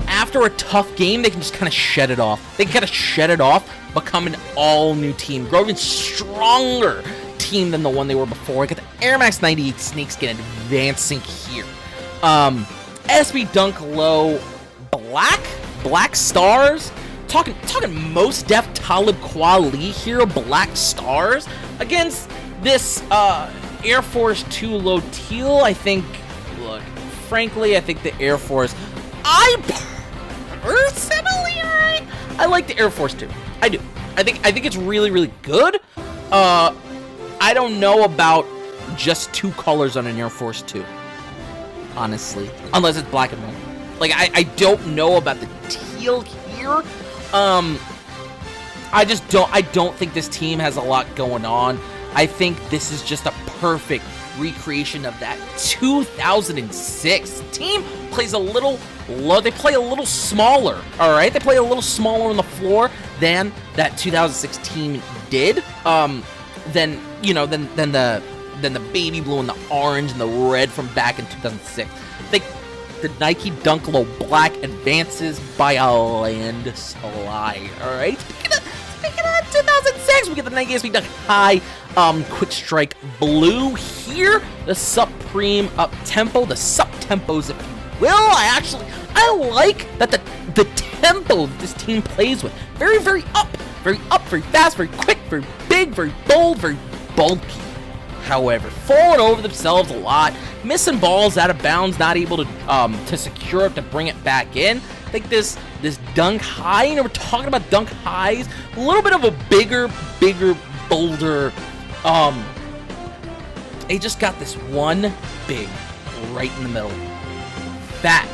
A: after a tough game, they can just kind of shed it off. They can kind of shed it off, become an all-new team, grow even stronger team than the one they were before. I got the Air Max 98 Snakeskin advancing here. SB Dunk Low Black Stars. Talking Most Def Talib Kweli here, Black Stars against this Air Force 2 Low Teal. I think the Air Force, I like the Air Force 2. I do. I think it's really, really good. I don't know about just 2 colors on an Air Force 2, honestly, unless it's black and white. Like, I don't know about the teal here. I don't think this team has a lot going on. I think this is just a perfect recreation of that 2006 team. Plays a little low. They play a little smaller. All right, they play a little smaller on the floor than that 2006 team did. Than the baby blue and the orange and the red from back in 2006. The Nike Dunk Low Black advances by a landslide. All right. Speaking of 2006, we get the Nike SB Dunk High Quick Strike Blue here. The Supreme Up-Tempo, the Sup-Tempos, if you will. I like that the tempo that this team plays with. Very, very up, very fast, very quick, very big, very bold, very bulky. However, falling over themselves a lot, missing balls out of bounds, not able to secure it, to bring it back in. I think this dunk high, we're talking about dunk highs, a little bit of a bigger, bolder, they just got this one big right in the middle. Fat.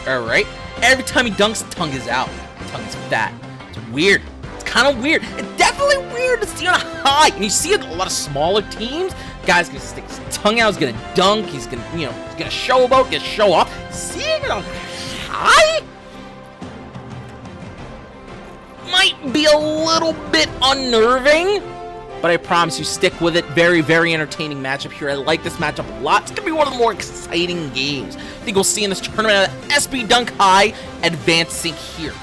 A: Alright? Every time he dunks, the tongue is out. The tongue is fat. It's weird. It's kind of weird. It's definitely weird to see on a high. And you see it in a lot of smaller teams. Guy's gonna stick his tongue out, he's gonna dunk, he's gonna, he's gonna showboat, gonna show off. Seeing it on high might be a little bit unnerving, but I promise you, stick with it. Very, very entertaining matchup here. I like this matchup a lot. It's gonna be one of the more exciting games I think we'll see in this tournament. SB Dunk High advancing here.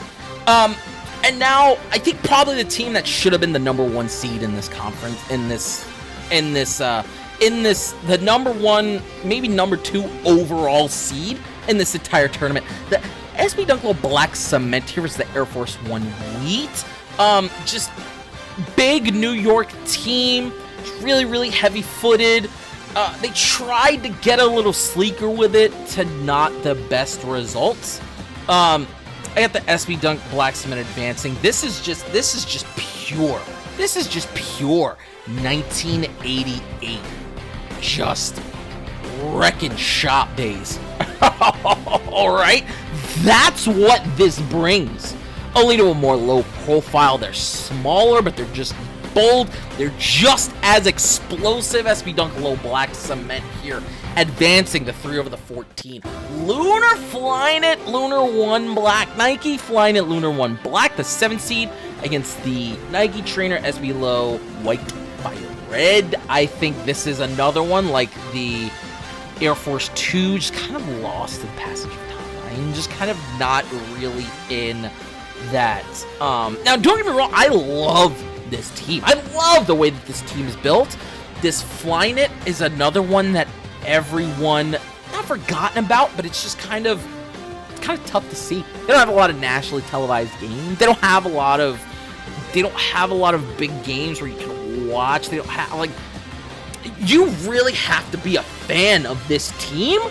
A: And now I think probably the team that should have been the #1 seed in this conference, the #1, maybe #2 overall seed in this entire tournament. The SB Dunk Low Black Cement here is the Air Force One Wheat. Just big New York team, really, really heavy-footed. They tried to get a little sleeker with it, to not the best results. I got the SB Dunk Black Cement advancing. This is just pure. This is just pure 1988. Just wrecking shop days. Alright? That's what this brings. Only to a more low profile. They're smaller, but they're just bold. They're just as explosive. SB Dunk Low Black Cement here, advancing the 3 over the 14. Lunar flying it, Lunar 1 Black. Nike flying it, Lunar 1 Black. The 7 seed against the Nike Trainer SB Low White Fire Red. I think this is another one like the Air Force 2, just kind of lost in passage of time. Just kind of not really in that. Now, don't get me wrong, I love this team. I love the way that this team is built. This Flying It is another one that everyone not forgotten about, but it's just kind of tough to see. They don't have a lot of nationally televised games. They don't have a lot of big games where you can watch. They don't have, like, you really have to be a fan of this team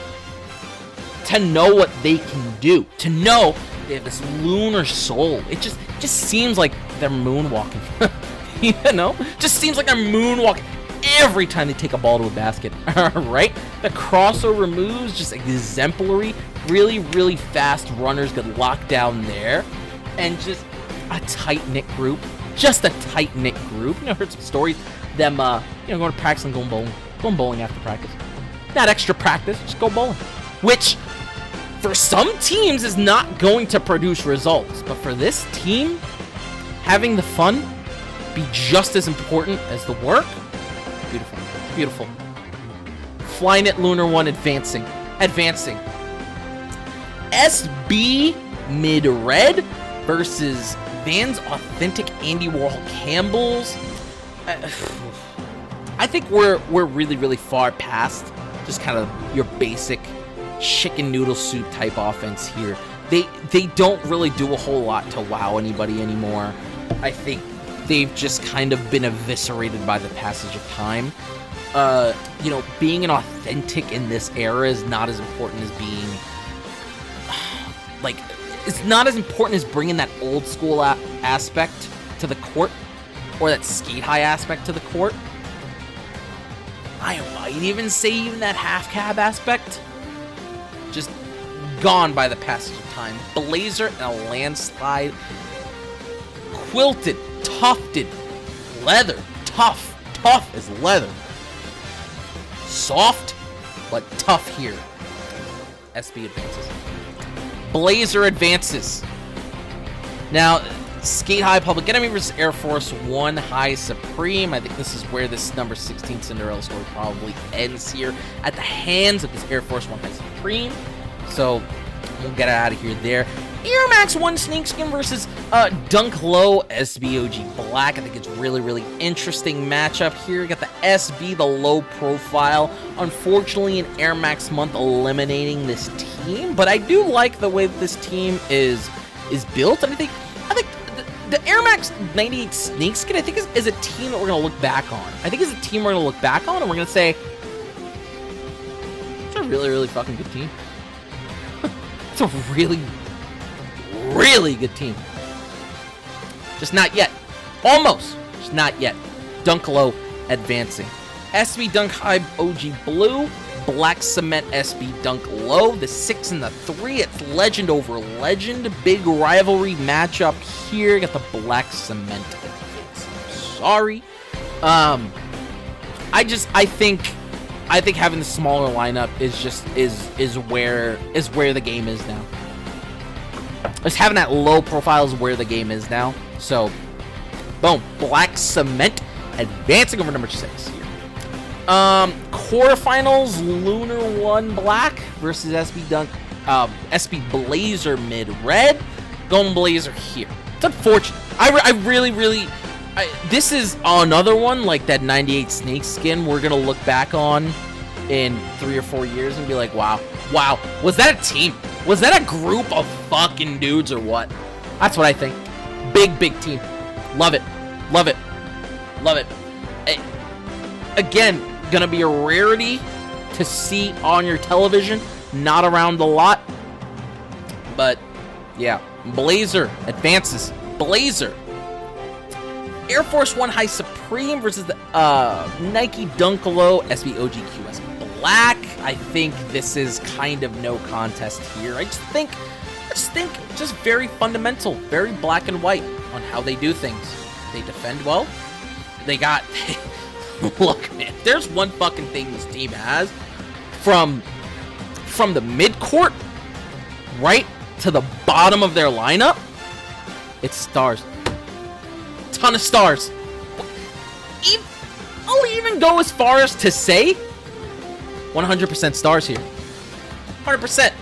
A: to know what they can do. To know they have this lunar soul. It just seems like they're moonwalking. Just seems like they're moonwalking every time they take a ball to a basket. Right? The crossover moves, just exemplary. Really, really fast runners get locked down there. And just a tight-knit group. Just a tight-knit group. Heard some stories. Them, going to practice and going bowling. Going bowling after practice. Not extra practice, just go bowling. Which, for some teams, is not going to produce results. But for this team, having the fun be just as important as the work. Beautiful. Beautiful. Flying it, Lunar 1 advancing. SB Mid-Red versus Vans Authentic Andy Warhol Campbell's. I think we're really, really far past just kind of your basic chicken noodle soup type offense here. They don't really do a whole lot to wow anybody anymore. I think they've just kind of been eviscerated by the passage of time. Being an authentic in this era is not as important as being it's not as important as bringing that old school aspect to the court, or that skate high aspect to the court. I might even say even that half cab aspect. Just gone by the passage of time. Blazer and a landslide. Quilted, tufted, leather. Tough as leather. Soft, but tough here. SB advances. Blazer advances. Now, Skate High Public Enemy versus Air Force One High Supreme. I think this is where this number 16 Cinderella story probably ends here at the hands of this Air Force One High Supreme. So we'll get out of here there. Air Max 1 Snakeskin versus Dunk Low SBOG Black. I think it's really interesting matchup here. You got the SB, the low profile. Unfortunately, an Air Max month eliminating this team, but I do like the way that this team is built. And I think the Air Max 98 Snakeskin, I think, is a team that we're going to look back on. I think it's a team we're going to look back on, and we're going to say, it's a really fucking good team. It's a really good team. Just not yet. Almost. Just not yet. Dunk Low advancing. SB Dunk High OG Blue. Black Cement SB Dunk Low. The 6 and the 3. It's legend over legend. Big rivalry matchup here. Got the Black Cement advancing. Sorry. I think having the smaller lineup is where the game is now. Just having that low profile is where the game is now. So, boom. Black Cement advancing over number 6 here. Quarterfinals, Lunar 1 Black versus SB Blazer Mid Red. Going Blazer here. It's unfortunate. I really, this is another one like that 98 Snakeskin we're going to look back on in 3 or 4 years and be like, wow, was that a team? Was that a group of fucking dudes or what? That's what I think. Big team. Love it. Again, gonna be a rarity to see on your television. Not around a lot. But, yeah. Blazer advances. Blazer. Air Force One High Supreme versus the Nike Dunk Low SB OG QS Black. I think this is kind of no contest here. I just think just very fundamental, very black and white on how they do things. They defend well. They got look, man, there's one fucking thing this team has from the midcourt right to the bottom of their lineup. It's stars. Ton of stars. I'll even go as far as to say 100% stars here. 100%.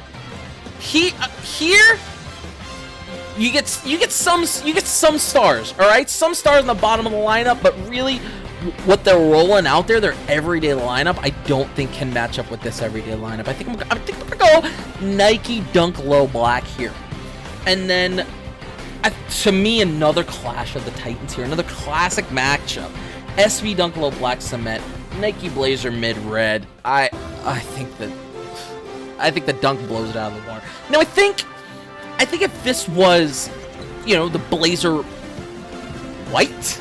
A: Here you get some stars, all right? Some stars in the bottom of the lineup, but really what they're rolling out there, their everyday lineup, I don't think can match up with this everyday lineup. I think we're going to go Nike Dunk Low Black here. And then to me, another clash of the Titans here, another classic matchup. SB Dunk Low Black Cement, Nike Blazer Mid Red. I think the Dunk blows it out of the water. Now I think if this was, the Blazer White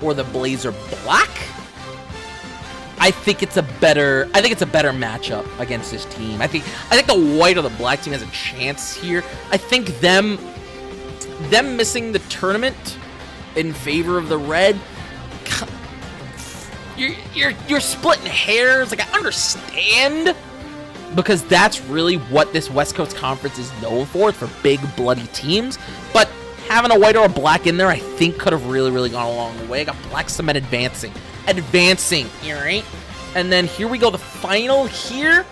A: or the Blazer Black, I think it's a better matchup against this team. I think the white or the black team has a chance here. I think them missing the tournament in favor of the red, you're splitting hairs. Like, I understand, because that's really what this West Coast Conference is known for. It's for big, bloody teams. But having a white or a black in there, I think could have really gone a long way. I got Black Cement advancing, all right? And then here we go, the final here.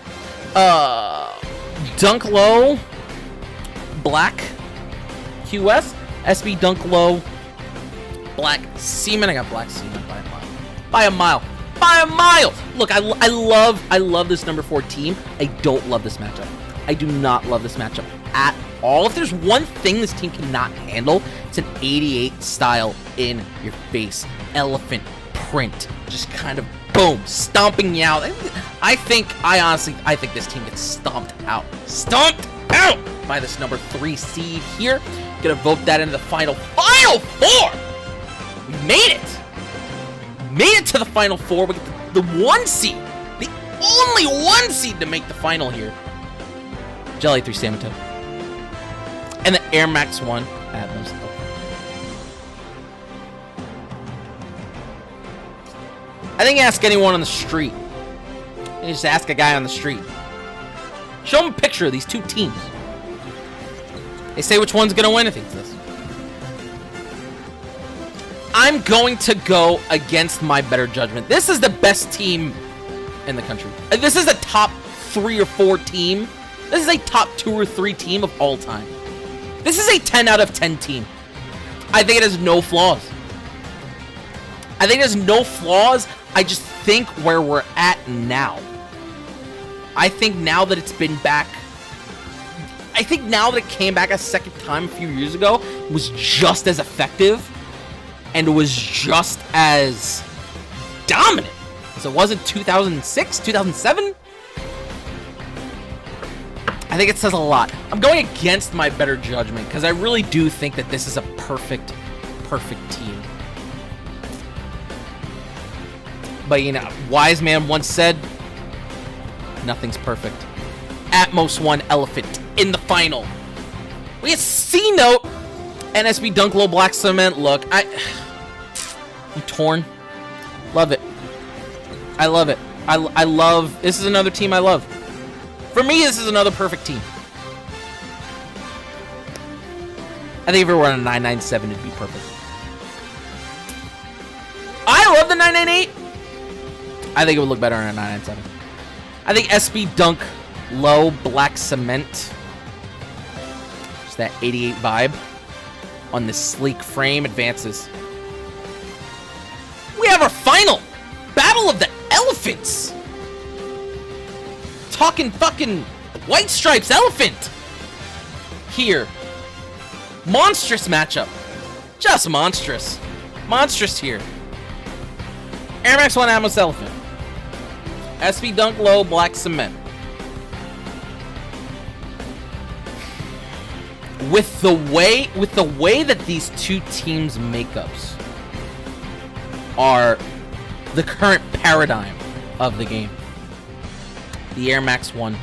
A: Dunk Low Black QS, SB Dunk Low Black Seaman. I got Black Seaman by a mile. Look, I love this number 4 team. I don't love this matchup. I do not love this matchup at all. If there's one thing this team cannot handle, it's an 88 style in your face elephant print, just kind of boom, stomping you out. I honestly think this team gets stomped out by this number 3 seed here. Gonna vote that into the final 4. We made it to the final 4. We get the 1 seed, the only 1 seed to make the final here. Jelly 3 Salmon Toe. And the Air Max 1 Atmos. I think ask anyone on the street. You just ask a guy on the street. Show him a picture of these two teams. They say which one's going to win if it's this. I'm going to go against my better judgment. This is the best team in the country. This is a top 3 or 4 team. This is a top 2 or 3 team of all time. This is a 10 out of 10 team. I think it has no flaws. I think it has no flaws. I just think where we're at now. I think now that it's been back, I think now that it came back a second time a few years ago, it was just as effective and it was just as dominant as it was in 2006, 2007. I think it says a lot. I'm going against my better judgment because I really do think that this is a perfect team. But, you know, wise man once said, nothing's perfect. At most one elephant in the final. We had C-Note and SB Dunk Low Black Cement. Look, I'm torn. Love it. I love it. I love, this is another team I love. For me, this is another perfect team. I think if it were on a 997, it'd be perfect. I love the 998. I think it would look better on a 997. I think SB Dunk Low Black Cement. Just that 88 vibe on the sleek frame advances. We have our final Battle of the Elephants. Talking fucking White Stripes Elephant here. Monstrous matchup. Just monstrous. Monstrous here. Air Max 1 Atmos Elephant. SB Dunk Low Black Cement. With the way that these two teams' makeups are the current paradigm of the game. The Air Max 1.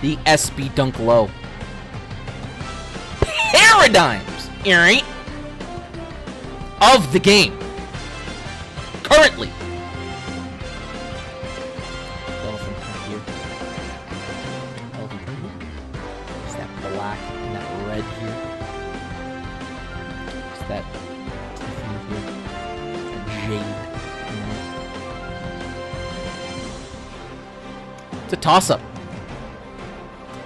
A: The SB Dunk Low. Paradigms, alright? Of the game. Currently. Elephant right here. Elephant right here. It's that black and that red here. It's that Tiffany here. That jade. It's a toss-up.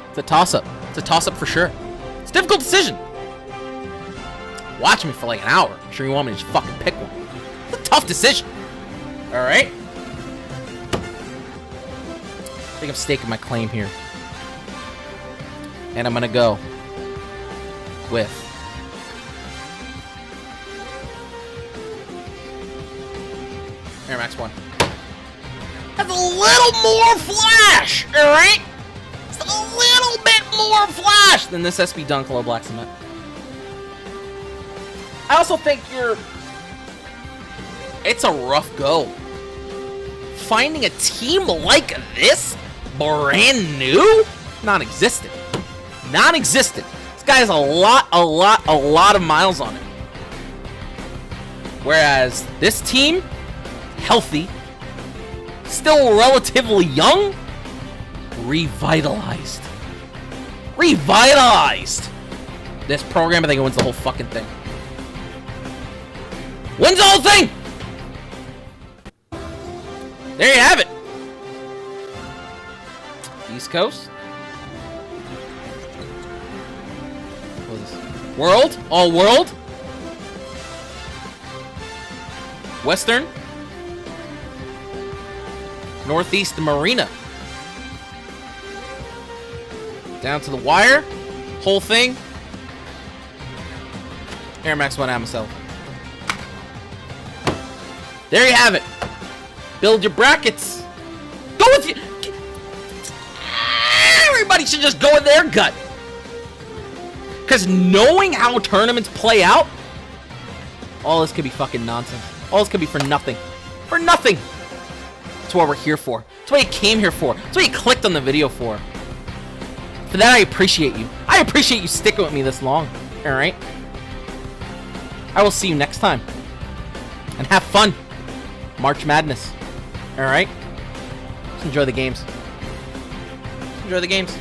A: It's a toss-up. It's a toss-up for sure. It's a difficult decision. Watch me for like an hour. I'm sure you want me to just fucking pick one. It's a tough decision. Alright? I think I'm staking my claim here. And I'm gonna go with Air Max 1. That's a little more flash, alright? It's a little bit more flash than this SB Dunk Low Black Cement. I also think it's a rough go. Finding a team like this, brand new, non-existent. Non-existent. This guy has a lot of miles on it. Whereas this team, healthy, still relatively young, revitalized. Revitalized! This program, I think it wins the whole fucking thing. Wins the whole thing! There you have it. East Coast. What is this? World? All world? Western? Northeast Marina. Down to the wire. Whole thing. Air Max 1 Atmos Elephant. There you have it. Build your brackets. Go with you. Everybody should just go with their gut. Because knowing how tournaments play out, all this could be fucking nonsense. All this could be for nothing. For nothing. That's what we're here for. That's what you came here for. That's what you clicked on the video for. For that, I appreciate you. I appreciate you sticking with me this long. Alright? I will see you next time. And have fun. March Madness. Alright? Just enjoy the games. Just enjoy the games.